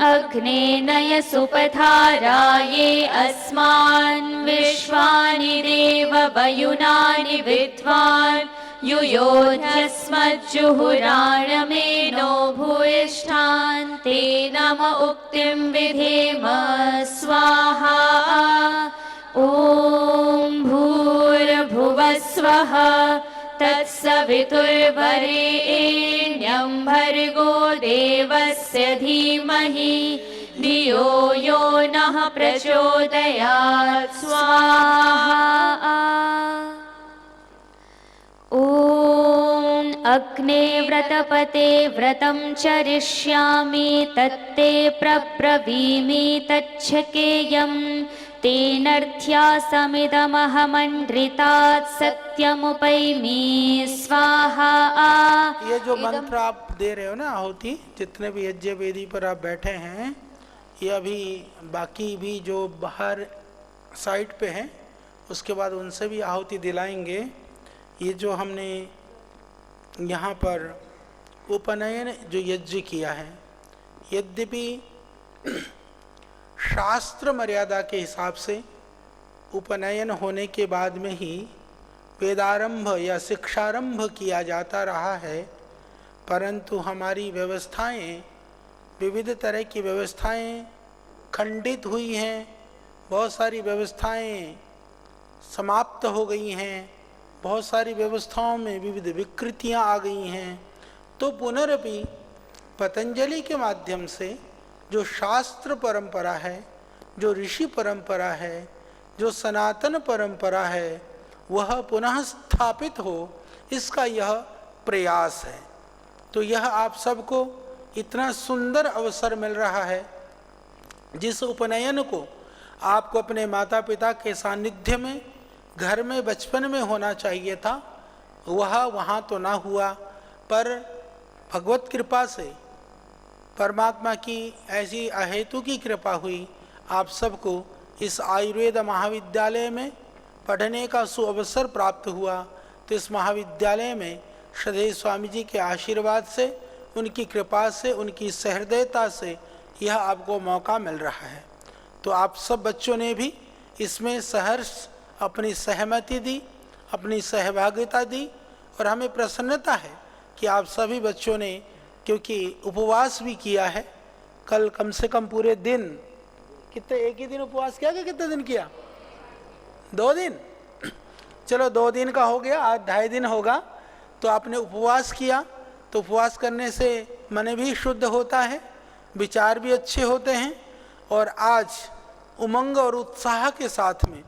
अग्ने नय सुपथाराये अस्मान् विश्वानि देव वयुनानि विद्वान् युयोधस्मज्जुहुराणमेनो भूयिष्ठान् ते नम उक्तिं विधेम स्वाहा ॐ भूर्भुवस्वः तत्सवितुर्वरेण्यं भर्गो देवस्य धीमहि धियो यो नः प्रचोदयात् स्वाहा। ॐ अग्ने व्रतपते व्रतं चरिष्यामि तत्ते प्रब्रवीमि तच्छकेयम् तेनर्थ्यासमिदमहमण्ड्रितात् सत्यमुपैमि स्वाहा। ये जो मंत्र आप दे रहे हो ना आहुति, जितने भी यज्ञ वेदी पर आप बैठे हैं, ये अभी बाकी भी जो बाहर साइड पे हैं, उसके बाद उनसे भी आहुति दिलाएंगे। ये जो हमने यहाँ पर उपनयन जो यज्ञ किया है, यद्यपि शास्त्र मर्यादा के हिसाब से उपनयन होने के बाद में ही वेदारंभ या शिक्षारंभ किया जाता रहा है, परंतु हमारी व्यवस्थाएं, विविध तरह की व्यवस्थाएं खंडित हुई हैं, बहुत सारी व्यवस्थाएं समाप्त हो गई हैं, बहुत सारी व्यवस्थाओं में विविध विकृतियां आ गई हैं। तो पुनरपि पतंजलि के माध्यम से जो शास्त्र परंपरा है, जो ऋषि परंपरा है, जो सनातन परंपरा है, वह पुनः स्थापित हो, इसका यह प्रयास है। तो यह आप सबको इतना सुंदर अवसर मिल रहा है, जिस उपनयन को आपको अपने माता पिता के सानिध्य में घर में बचपन में होना चाहिए था, वह वहाँ तो ना हुआ, पर भगवत कृपा से, परमात्मा की ऐसी अहेतु की कृपा हुई, आप सबको इस आयुर्वेद महाविद्यालय में पढ़ने का सुअवसर प्राप्त हुआ। तो इस महाविद्यालय में श्रद्धेय स्वामी जी के आशीर्वाद से, उनकी कृपा से, उनकी सहृदयता से यह आपको मौका मिल रहा है। तो आप सब बच्चों ने भी इसमें सहर्ष अपनी सहमति दी, अपनी सहभागिता दी, और हमें प्रसन्नता है कि आप सभी बच्चों ने, क्योंकि उपवास भी किया है, कल कम से कम पूरे दिन, कितने, एक ही दिन उपवास किया कि कितने दिन किया? 2 दिन। चलो 2 दिन का हो गया, आज 2.5 दिन होगा। तो आपने उपवास किया, तो उपवास करने से मन भी शुद्ध होता है, विचार भी अच्छे होते हैं, और आज उमंग और उत्साह के साथ में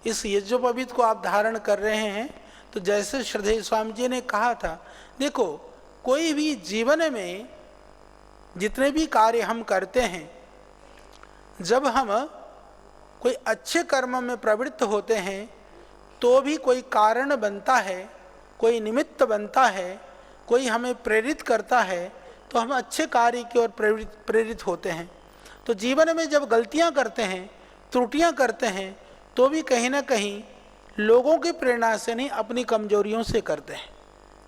इस यज्ञोपवीत को आप धारण कर रहे हैं। तो जैसे श्रद्धेय स्वामी जी ने कहा था, देखो कोई भी जीवन में जितने भी कार्य हम करते हैं, जब हम कोई अच्छे कर्म में प्रवृत्त होते हैं तो भी कोई कारण बनता है, कोई निमित्त बनता है, कोई हमें प्रेरित करता है, तो हम अच्छे कार्य की ओर प्रेरित होते हैं। तो जीवन में जब गलतियां करते हैं, त्रुटियां करते हैं, तो भी कहीं ना कहीं लोगों की प्रेरणा से नहीं, अपनी कमजोरियों से करते हैं।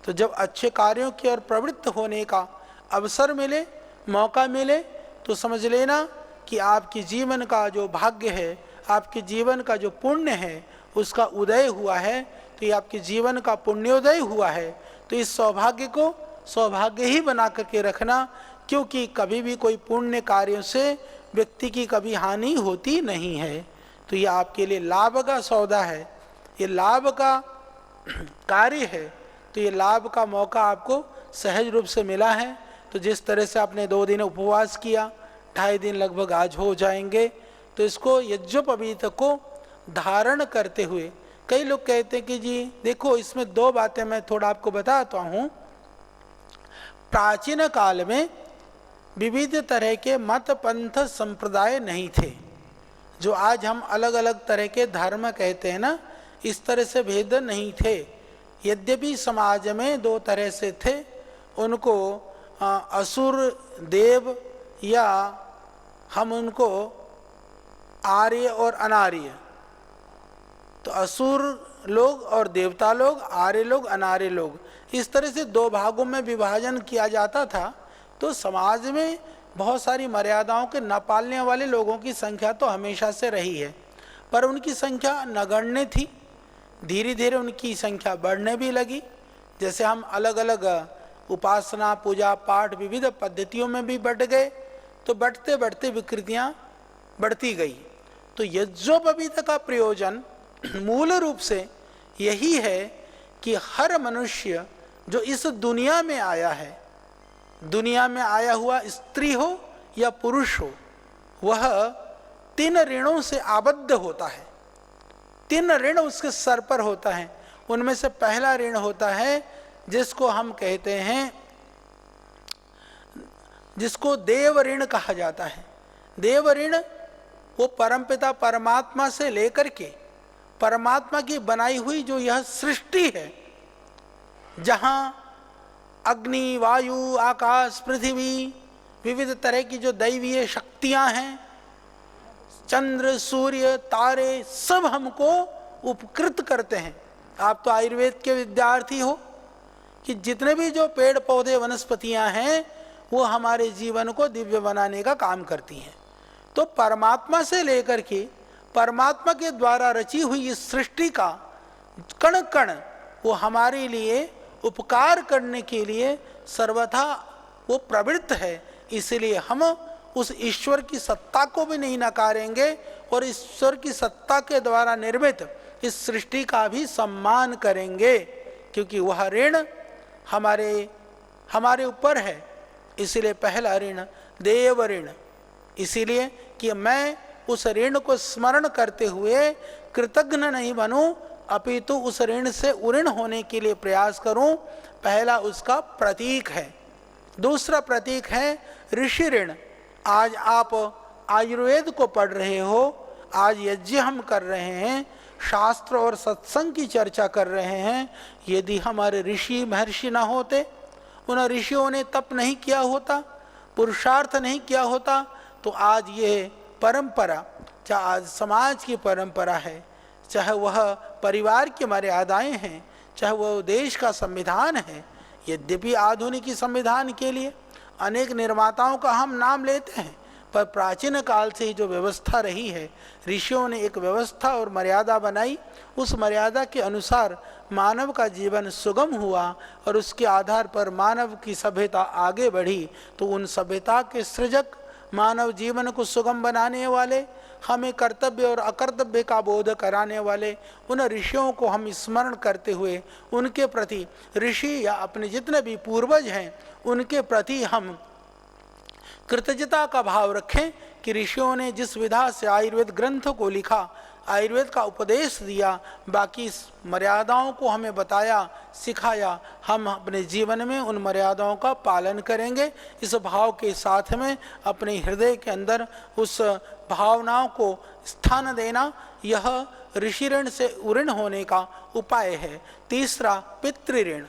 तो जब अच्छे कार्यों की ओर प्रवृत्त होने का अवसर मिले, मौका मिले, तो समझ लेना कि आपके जीवन का जो भाग्य है, आपके जीवन का जो पुण्य है, उसका उदय हुआ है। तो ये आपके जीवन का पुण्योदय हुआ है। तो इस सौभाग्य को सौभाग्य ही बना करके रखना, क्योंकि कभी भी कोई पुण्य कार्यों से व्यक्ति की कभी हानि होती नहीं है। तो ये आपके लिए लाभ का सौदा है, ये लाभ का कार्य है। तो ये लाभ का मौका आपको सहज रूप से मिला है। तो जिस तरह से आपने 2 दिन उपवास किया, 2.5 दिन लगभग आज हो जाएंगे, तो इसको यज्ञोपवीत को धारण करते हुए, कई लोग कहते हैं कि जी देखो इसमें 2 बातें मैं थोड़ा आपको बताता हूँ। प्राचीन काल में विविध तरह के मत पंथ संप्रदाय नहीं थे, जो आज हम अलग अलग तरह के धर्म कहते हैं ना, इस तरह से भेद नहीं थे। यद्यपि समाज में 2 तरह से थे, उनको असुर देव, या हम उनको आर्य और अनार्य, तो असुर लोग और देवता लोग, आर्य लोग, अनार्य लोग, इस तरह से 2 भागों में विभाजन किया जाता था। तो समाज में बहुत सारी मर्यादाओं के न पालने वाले लोगों की संख्या तो हमेशा से रही है, पर उनकी संख्या नगण्य थी। धीरे धीरे उनकी संख्या बढ़ने भी लगी। जैसे हम अलग अलग उपासना, पूजा पाठ, विविध पद्धतियों में भी बढ़ गए, तो बढ़ते बढ़ते विकृतियाँ बढ़ती गई। तो यज्ञोपवीत का प्रयोजन मूल रूप से यही है कि हर मनुष्य जो इस दुनिया में आया है, दुनिया में आया हुआ स्त्री हो या पुरुष हो, वह 3 ऋणों से आबद्ध होता है। 3 ऋण उसके सर पर होता है। उनमें से पहला ऋण होता है जिसको हम कहते हैं, जिसको देव ऋण कहा जाता है। देव ऋण वो परमपिता परमात्मा से लेकर के परमात्मा की बनाई हुई जो यह सृष्टि है, जहाँ अग्नि, वायु, आकाश, पृथ्वी, विविध तरह की जो दैवीय शक्तियाँ हैं, चंद्र, सूर्य, तारे सब हमको उपकृत करते हैं। आप तो आयुर्वेद के विद्यार्थी हो कि जितने भी जो पेड़ पौधे वनस्पतियां हैं वो हमारे जीवन को दिव्य बनाने का काम करती हैं। तो परमात्मा से लेकर के परमात्मा के द्वारा रची हुई इस सृष्टि का कण कण वो हमारे लिए उपकार करने के लिए सर्वथा वो प्रवृत्त है। इसलिए हम उस ईश्वर की सत्ता को भी नहीं नकारेंगे और ईश्वर की सत्ता के द्वारा निर्मित इस सृष्टि का भी सम्मान करेंगे, क्योंकि वह ऋण हमारे ऊपर है। इसलिए पहला ऋण देव ऋण, इसीलिए कि मैं उस ऋण को स्मरण करते हुए कृतज्ञ नहीं बनूं, अपितु उस ऋण से उऋण होने के लिए प्रयास करूं। पहला उसका प्रतीक है। दूसरा प्रतीक है ऋषि ऋण। आज आप आयुर्वेद को पढ़ रहे हो, आज यज्ञ हम कर रहे हैं, शास्त्र और सत्संग की चर्चा कर रहे हैं। यदि हमारे ऋषि महर्षि ना होते, उन ऋषियों ने तप नहीं किया होता, पुरुषार्थ नहीं किया होता, तो आज ये परंपरा, चाहे आज समाज की परंपरा है, चाहे वह परिवार की मर्यादाएं हैं, चाहे वह देश का संविधान है। यद्यपि आधुनिक संविधान के लिए अनेक निर्माताओं का हम नाम लेते हैं, पर प्राचीन काल से जो व्यवस्था रही है, ऋषियों ने एक व्यवस्था और मर्यादा बनाई। उस मर्यादा के अनुसार मानव का जीवन सुगम हुआ और उसके आधार पर मानव की सभ्यता आगे बढ़ी। तो उन सभ्यता के सृजक, मानव जीवन को सुगम बनाने वाले, हमें कर्तव्य और अकर्तव्य का बोध कराने वाले उन ऋषियों को हम स्मरण करते हुए उनके प्रति, ऋषि या अपने जितने भी पूर्वज हैं उनके प्रति हम कृतज्ञता का भाव रखें कि ऋषियों ने जिस विधा से आयुर्वेद ग्रंथ को लिखा, आयुर्वेद का उपदेश दिया, बाकी मर्यादाओं को हमें बताया, सिखाया, हम अपने जीवन में उन मर्यादाओं का पालन करेंगे। इस भाव के साथ में अपने हृदय के अंदर उस भावनाओं को स्थान देना, यह ऋषि ऋण से उऋण होने का उपाय है। तीसरा पितृऋण।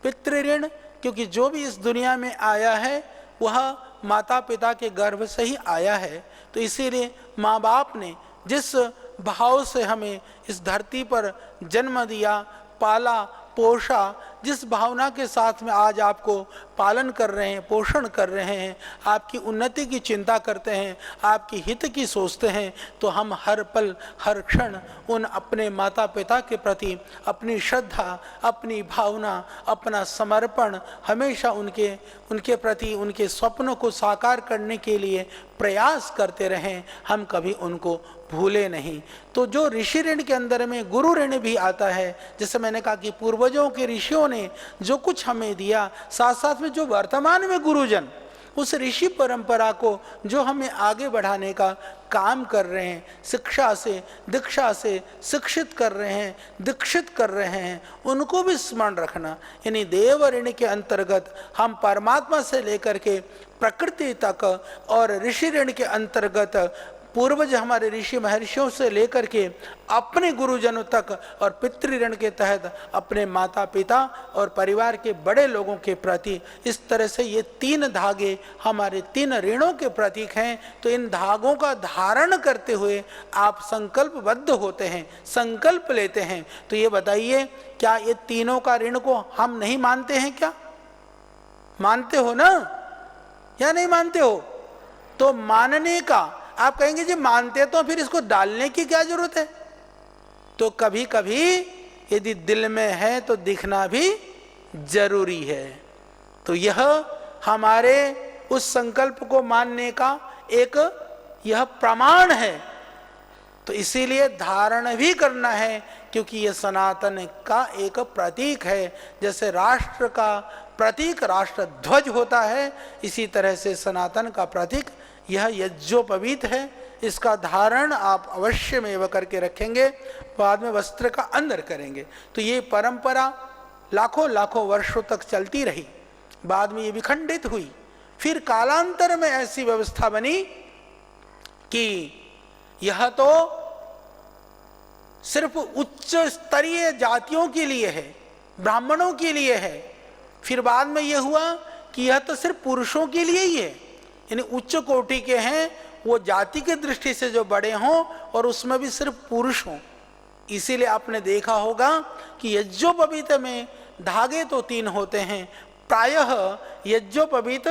पितृऋण क्योंकि जो भी इस दुनिया में आया है वह माता पिता के गर्भ से ही आया है, तो इसीलिए माँ बाप ने जिस भाव से हमें इस धरती पर जन्म दिया, पाला, पोषा, जिस भावना के साथ में आज आपको पालन कर रहे हैं, पोषण कर रहे हैं, आपकी उन्नति की चिंता करते हैं, आपकी हित की सोचते हैं, तो हम हर पल हर क्षण उन अपने माता पिता के प्रति अपनी श्रद्धा, अपनी भावना, अपना समर्पण हमेशा उनके प्रति, उनके स्वप्नों को साकार करने के लिए प्रयास करते रहें। हम कभी उनको भूले नहीं। तो जो ऋषि ऋण के अंदर में गुरु ऋण भी आता है, जैसे मैंने कहा कि पूर्वजों के ऋषियों ने जो कुछ हमें दिया, साथ साथ में जो वर्तमान में गुरुजन उस ऋषि परंपरा को जो हमें आगे बढ़ाने का काम कर रहे हैं, शिक्षा से, दीक्षा से शिक्षित कर रहे हैं, दीक्षित कर रहे हैं, उनको भी स्मरण रखना। यानी देव ऋण के अंतर्गत हम परमात्मा से लेकर के प्रकृति तक और ऋषि ऋण के अंतर्गत पूर्वज हमारे ऋषि महर्षियों से लेकर के अपने गुरुजनों तक और पितृ ऋण के तहत अपने माता पिता और परिवार के बड़े लोगों के प्रति, इस तरह से ये तीन धागे हमारे तीन ऋणों के प्रतीक हैं। तो इन धागों का धारण करते हुए आप संकल्पबद्ध होते हैं, संकल्प लेते हैं। तो ये बताइए, क्या ये तीनों का ऋण को हम नहीं मानते हैं? क्या मानते हो ना, या नहीं मानते हो? तो मानने का, आप कहेंगे जी मानते तो फिर इसको डालने की क्या जरूरत है? तो कभी कभी यदि दिल में है तो दिखना भी जरूरी है। तो यह हमारे उस संकल्प को मानने का एक यह प्रमाण है। तो इसीलिए धारण भी करना है, क्योंकि यह सनातन का एक प्रतीक है। जैसे राष्ट्र का प्रतीक राष्ट्र ध्वज होता है, इसी तरह से सनातन का प्रतीक यह यज्ञोपवीत है। इसका धारण आप अवश्य में करके रखेंगे, बाद में वस्त्र का अंदर करेंगे। तो ये परंपरा लाखों लाखों वर्षों तक चलती रही, बाद में ये विखंडित हुई। फिर कालांतर में ऐसी व्यवस्था बनी कि यह तो सिर्फ उच्च स्तरीय जातियों के लिए है, ब्राह्मणों के लिए है। फिर बाद में यह हुआ कि यह तो सिर्फ पुरुषों के लिए ही है, यानी उच्च कोटि के हैं वो जाति के दृष्टि से जो बड़े हों और उसमें भी सिर्फ पुरुष हों। इसीलिए आपने देखा होगा कि यज्ञोपवीत में धागे तो 3 होते हैं, प्रायः यज्ञोपवीत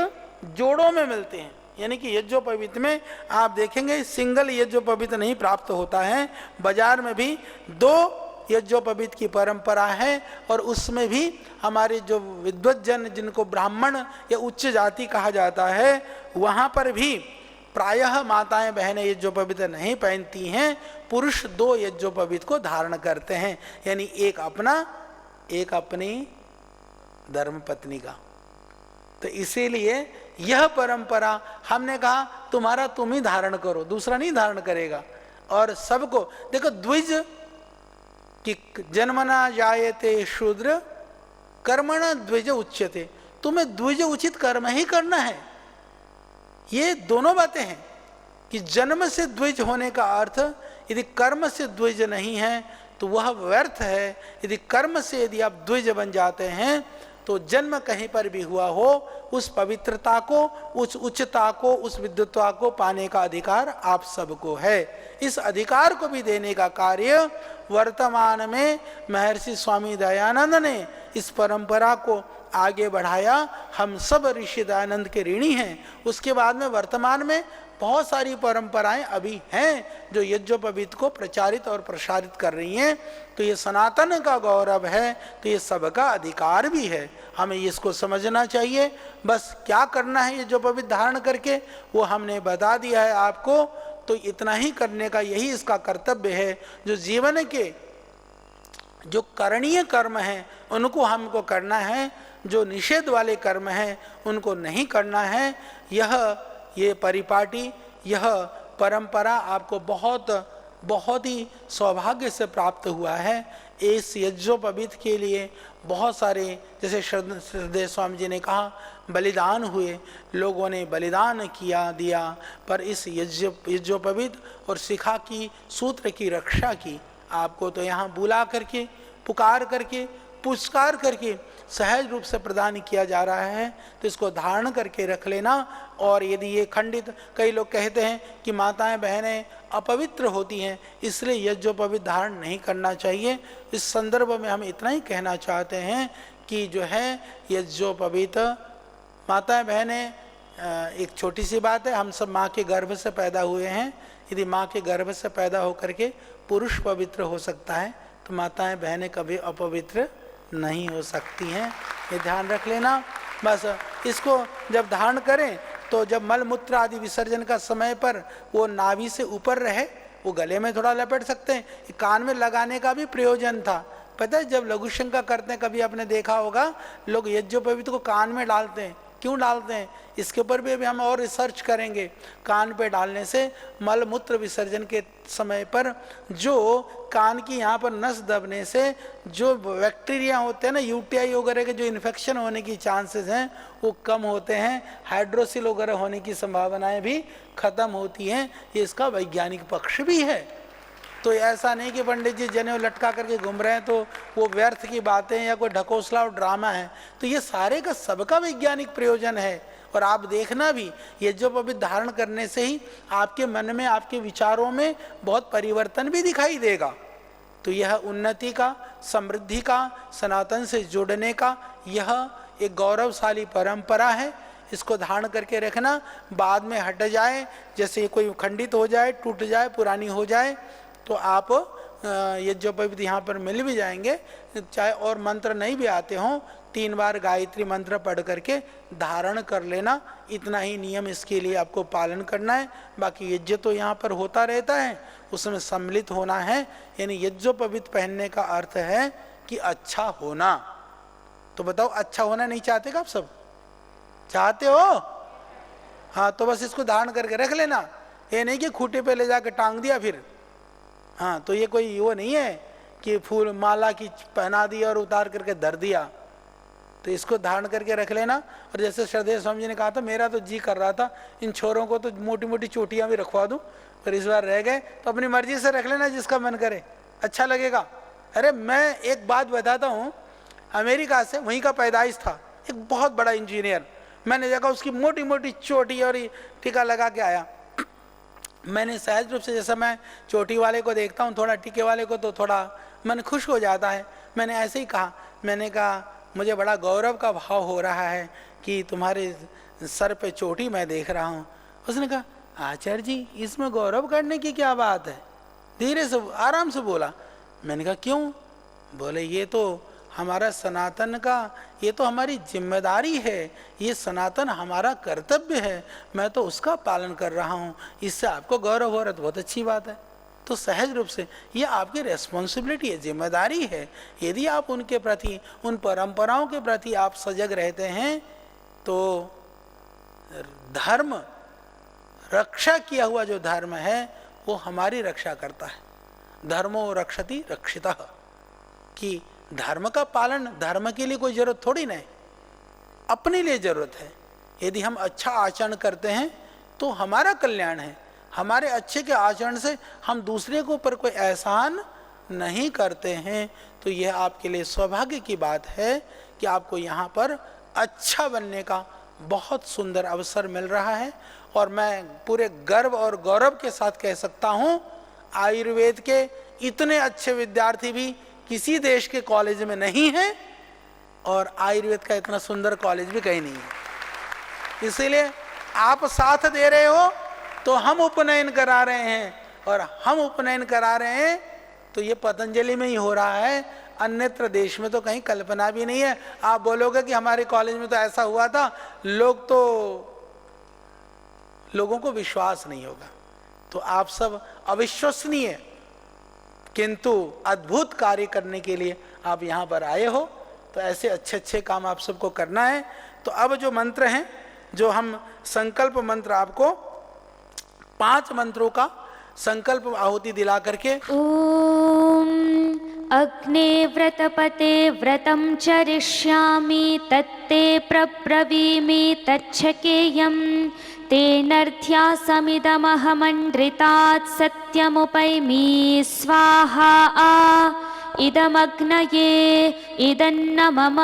जोड़ों में मिलते हैं। यानी कि यज्ञोपवीत में आप देखेंगे सिंगल यज्ञोपवीत नहीं प्राप्त होता है, बाजार में भी 2 यज्ञोपवीत की परंपरा है। और उसमें भी हमारे जो विद्वज्जन जिनको ब्राह्मण या उच्च जाति कहा जाता है, वहाँ पर भी प्रायः माताएं बहनें यज्ञोपवीत नहीं पहनती हैं, पुरुष 2 यज्ञोपवीत को धारण करते हैं, यानी एक अपना एक अपनी धर्मपत्नी का। तो इसीलिए यह परंपरा हमने कहा तुम्हारा तुम ही धारण करो, दूसरा नहीं धारण करेगा। और सबको देखो, द्विज कि जन्मना जायते शूद्र कर्मणा द्विज उच्यते, तुम्हें द्विज उचित कर्म ही करना है। ये दोनों बातें हैं कि जन्म से द्विज होने का अर्थ, यदि कर्म से द्विज नहीं है तो वह व्यर्थ है। यदि कर्म से यदि आप द्विज बन जाते हैं तो जन्म कहीं पर भी हुआ हो, उस पवित्रता को, उस उच्चता को, उस विद्वत्ता को पाने का अधिकार आप सबको है। इस अधिकार को भी देने का कार्य वर्तमान में महर्षि स्वामी दयानंद ने इस परंपरा को आगे बढ़ाया। हम सब ऋषि दयानंद के ऋणी हैं। उसके बाद में वर्तमान में बहुत सारी परंपराएं अभी हैं जो यज्ञोपवीत को प्रचारित और प्रसारित कर रही हैं। तो ये सनातन का गौरव है, तो ये सबका अधिकार भी है, हमें इसको समझना चाहिए। बस क्या करना है यज्ञोपवीत धारण करके वो हमने बता दिया है आपको। तो इतना ही करने का यही इसका कर्तव्य है। जो जीवन के जो करणीय कर्म हैं उनको हमको करना है, जो निषेध वाले कर्म हैं उनको नहीं करना है। ये परिपाटी, यह परंपरा आपको बहुत ही सौभाग्य से प्राप्त हुआ है। इस यज्ञोपवीत के लिए बहुत सारे, जैसे श्रद्धेय स्वामी जी ने कहा, बलिदान हुए, लोगों ने बलिदान दिया, पर इस यज्ञोपवीत और शिखा की सूत्र की रक्षा की। आपको तो यहाँ बुला करके, पुकार करके, पुरस्कार करके सहज रूप से प्रदान किया जा रहा है। तो इसको धारण करके रख लेना। और यदि ये खंडित, कई लोग कहते हैं कि माताएं बहनें अपवित्र होती हैं, इसलिए यज्ञोपवीत धारण नहीं करना चाहिए। इस संदर्भ में हम इतना ही कहना चाहते हैं कि जो है यज्ञोपवीत, माताएं बहनें, एक छोटी सी बात है, हम सब माँ के गर्भ से पैदा हुए हैं। यदि माँ के गर्भ से पैदा होकर के पुरुष पवित्र हो सकता है तो माताएं बहनें कभी अपवित्र नहीं हो सकती हैं, ये ध्यान रख लेना। बस इसको जब धारण करें तो जब मल मूत्र आदि विसर्जन का समय पर वो नाभि से ऊपर रहे, वो गले में थोड़ा लपेट सकते हैं। कान में लगाने का भी प्रयोजन था। पता है जब लघु शंका करते हैं, कभी आपने देखा होगा लोग यज्ञोपवीत को कान में डालते हैं। क्यों डालते हैं इसके ऊपर भी अभी हम और रिसर्च करेंगे। कान पे डालने से मल मूत्र विसर्जन के समय पर जो कान की यहाँ पर नस दबने से जो बैक्टीरिया होते हैं ना, यूटीआई वगैरह के जो इन्फेक्शन होने की चांसेस हैं वो कम होते हैं, हाइड्रोसिल वगैरह होने की संभावनाएं भी खत्म होती हैं। ये इसका वैज्ञानिक पक्ष भी है। तो ऐसा नहीं कि पंडित जी जनेऊ लटका करके घूम रहे हैं तो वो व्यर्थ की बातें या कोई ढकोसला और ड्रामा है। तो ये सारे का सबका वैज्ञानिक प्रयोजन है। और आप देखना भी, यज्ञोपवीत धारण करने से ही आपके मन में, आपके विचारों में बहुत परिवर्तन भी दिखाई देगा। तो यह उन्नति का, समृद्धि का, सनातन से जुड़ने का यह एक गौरवशाली परंपरा है। इसको धारण करके रखना, बाद में हट जाए, जैसे कोई खंडित हो जाए, टूट जाए, पुरानी हो जाए तो आप यज्ञोपवीत यहाँ पर मिल भी जाएंगे। चाहे और मंत्र नहीं भी आते हों, 3 बार गायत्री मंत्र पढ़ करके धारण कर लेना। इतना ही नियम इसके लिए आपको पालन करना है। बाकी यज्ञ तो यहाँ पर होता रहता है, उसमें सम्मिलित होना है। यानी यज्ञोपवीत पहनने का अर्थ है कि अच्छा होना। तो बताओ, अच्छा होना नहीं चाहते क्या आप सब? चाहते हो? हाँ, तो बस इसको धारण करके रख लेना। ये नहीं कि खूटे पे ले जाकर टांग दिया फिर। हाँ, तो ये कोई वो नहीं है कि फूल माला की पहना दी और उतार करके धर दिया। तो इसको धारण करके रख लेना। और जैसे श्रद्धेय स्वामी जी ने कहा था, मेरा तो जी कर रहा था इन छोरों को तो मोटी मोटी चोटियां भी रखवा दूं, पर इस बार रह गए। तो अपनी मर्जी से रख लेना, जिसका मन करे, अच्छा लगेगा। अरे मैं एक बात बताता हूँ, अमेरिका से, वहीं का पैदाइश था, एक बहुत बड़ा इंजीनियर। मैंने देखा उसकी मोटी मोटी चोटी और टीका लगा के आया। मैंने सहज रूप से, जैसा मैं चोटी वाले को देखता हूँ, थोड़ा टीके वाले को, तो थोड़ा मन खुश हो जाता है। मैंने ऐसे ही कहा, मैंने कहा मुझे बड़ा गौरव का भाव हो रहा है कि तुम्हारे सर पे चोटी मैं देख रहा हूँ। उसने कहा आचार्य जी इसमें गौरव करने की क्या बात है, धीरे से आराम से बोला। मैंने कहा क्यों? बोले ये तो हमारा सनातन का, ये तो हमारी जिम्मेदारी है, ये सनातन हमारा कर्तव्य है, मैं तो उसका पालन कर रहा हूँ, इससे आपको गौरव हो रहा है तो बहुत अच्छी बात है। तो सहज रूप से ये आपकी रेस्पॉन्सिबिलिटी है, जिम्मेदारी है। यदि आप उनके प्रति, उन परंपराओं के प्रति आप सजग रहते हैं तो धर्म, रक्षा किया हुआ जो धर्म है वो हमारी रक्षा करता है। धर्मो रक्षति रक्षितः, कि धर्म का पालन, धर्म के लिए कोई जरूरत थोड़ी नहीं, अपने लिए जरूरत है। यदि हम अच्छा आचरण करते हैं तो हमारा कल्याण है, हमारे अच्छे के आचरण से हम दूसरे के ऊपर कोई एहसान नहीं करते हैं। तो यह आपके लिए सौभाग्य की बात है कि आपको यहाँ पर अच्छा बनने का बहुत सुंदर अवसर मिल रहा है। और मैं पूरे गर्व और गौरव के साथ कह सकता हूँ, आयुर्वेद के इतने अच्छे विद्यार्थी भी किसी देश के कॉलेज में नहीं है, और आयुर्वेद का इतना सुंदर कॉलेज भी कहीं नहीं है। इसीलिए आप साथ दे रहे हो तो हम उपनयन करा रहे हैं, और हम उपनयन करा रहे हैं तो ये पतंजलि में ही हो रहा है, अन्यत्र देश में तो कहीं कल्पना भी नहीं है। आप बोलोगे कि हमारे कॉलेज में तो ऐसा हुआ था, लोगों को विश्वास नहीं होगा। तो आप सब अविश्वसनीय किंतु अद्भुत कार्य करने के लिए आप यहाँ पर आए हो, तो ऐसे अच्छे अच्छे काम आप सबको करना है। तो अब जो मंत्र हैं, जो हम संकल्प मंत्र, आपको 5 मंत्रों का संकल्प आहुति दिला करके, ॐ अग्ने व्रतपते व्रतं चरिष्यामि तत्ते प्रब्रवीमि तच्छकेयम् तेनर्थ्यासमिदमहमण्ड्रितात् सत्यमुपैमि स्वाहा इदमग्नये इदन्न मम।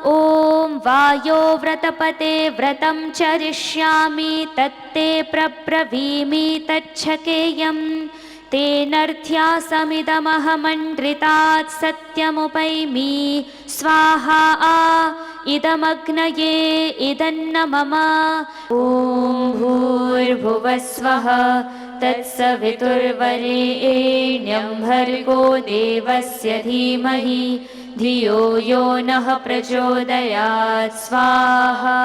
ॐ वायो व्रतपते व्रतं चरिष्यामि तत्ते प्रब्रवीमि तच्छकेयम् तेनर्थ्यासमिदमहमण्ड्रितात् सत्यमुपैमि स्वाहा इदमग्नये इदन्न मम। ॐ भूर्भुवस्वः तत्सवितुर्वरेण्यं भर्गो देवस्य धीमहि धियो यो नः प्रचोदयात् स्वाहा।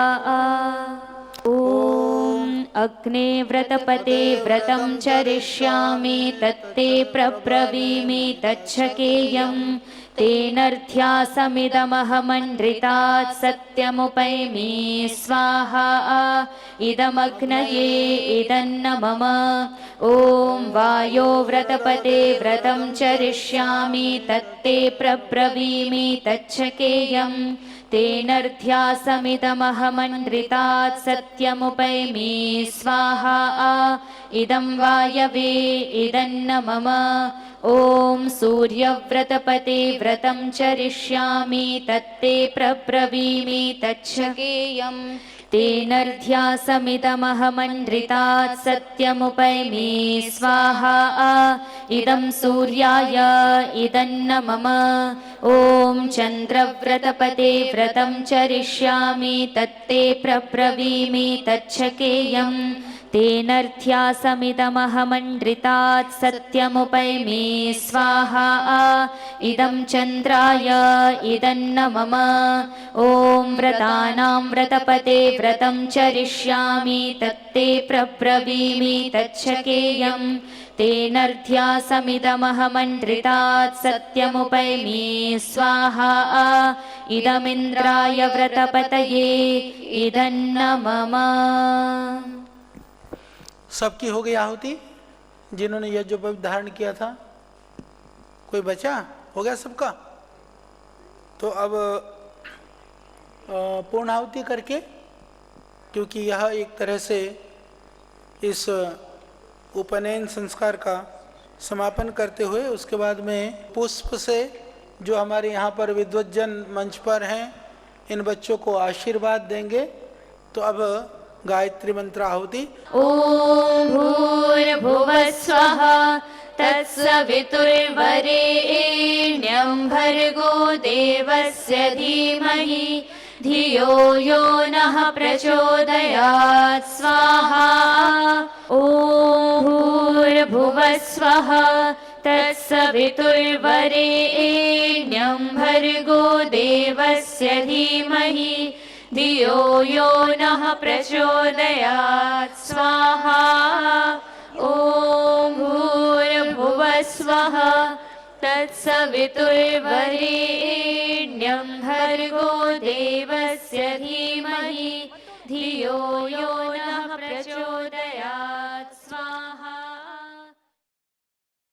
ॐ अग्ने व्रतपते व्रतं चरिष्यामि तत्ते प्रब्रवीमि तच्छकेयम् तेनर्थ्यासमिदमहमण्ड्रितात् सत्यमुपैमि स्वाहा इदमग्नये इदन्न मम। ॐ वायो व्रतपते व्रतं चरिष्यामि तत्ते प्रब्रवीमि तच्छकेयम् तेनर्थ्यासमिदमहमण्ड्रितात् सत्यमुपैमि स्वाहा इदं वायवे इदन्न मम। ॐ सूर्यव्रतपते व्रतं चरिष्यामि तत्ते प्रब्रवीमि तच्छकेयम् तेनर्थ्यासमिदमहमण्ड्रितात् सत्यमुपैमि स्वाहा इदं सूर्याय इदन्न मम। ॐ चन्द्रव्रतपते व्रतं चरिष्यामि तत्ते प्रब्रवीमि तच्छकेयम् तेनर्थ्यासमिदमहमण्ड्रितात् सत्यमुपैमि स्वाहा इदं चन्द्राय इदन्न मम। ॐ व्रतानां व्रतपते व्रतं चरिष्यामि तत्ते प्रब्रवीमि तच्छकेयम् तेनर्थ्यासमिदमहमण्ड्रितात् सत्यमुपैमि स्वाहा इदमिन्द्राय व्रतपतये इदन्न मम। सबकी हो गई आहुति? जिन्होंने यज्ञोपवीत धारण किया था, कोई बचा? हो गया सबका? तो अब पूर्ण आहुति करके, क्योंकि यह एक तरह से इस उपनयन संस्कार का समापन करते हुए उसके बाद में पुष्प से जो हमारे यहाँ पर विद्वज्जन मंच पर हैं, इन बच्चों को आशीर्वाद देंगे। तो अब गायत्री मंत्र आहुति। ॐ भूर्भुवः स्वः तत्सवितुर्वरेण्यं भर्गो देवस्य धीमहि धियो यो नः प्रचोदयात् स्वाहा। ॐ भूर्भुवः स्वः तत्सवितुर्वरेण्यं भर्गो देवस्य धीमहि धियो यो नः प्रचोदयात् स्वाहा। ॐ भूर्भुवः स्वः तत्सवितुर्वरेण्यं भर्गो देवस्य धीमहि धियो यो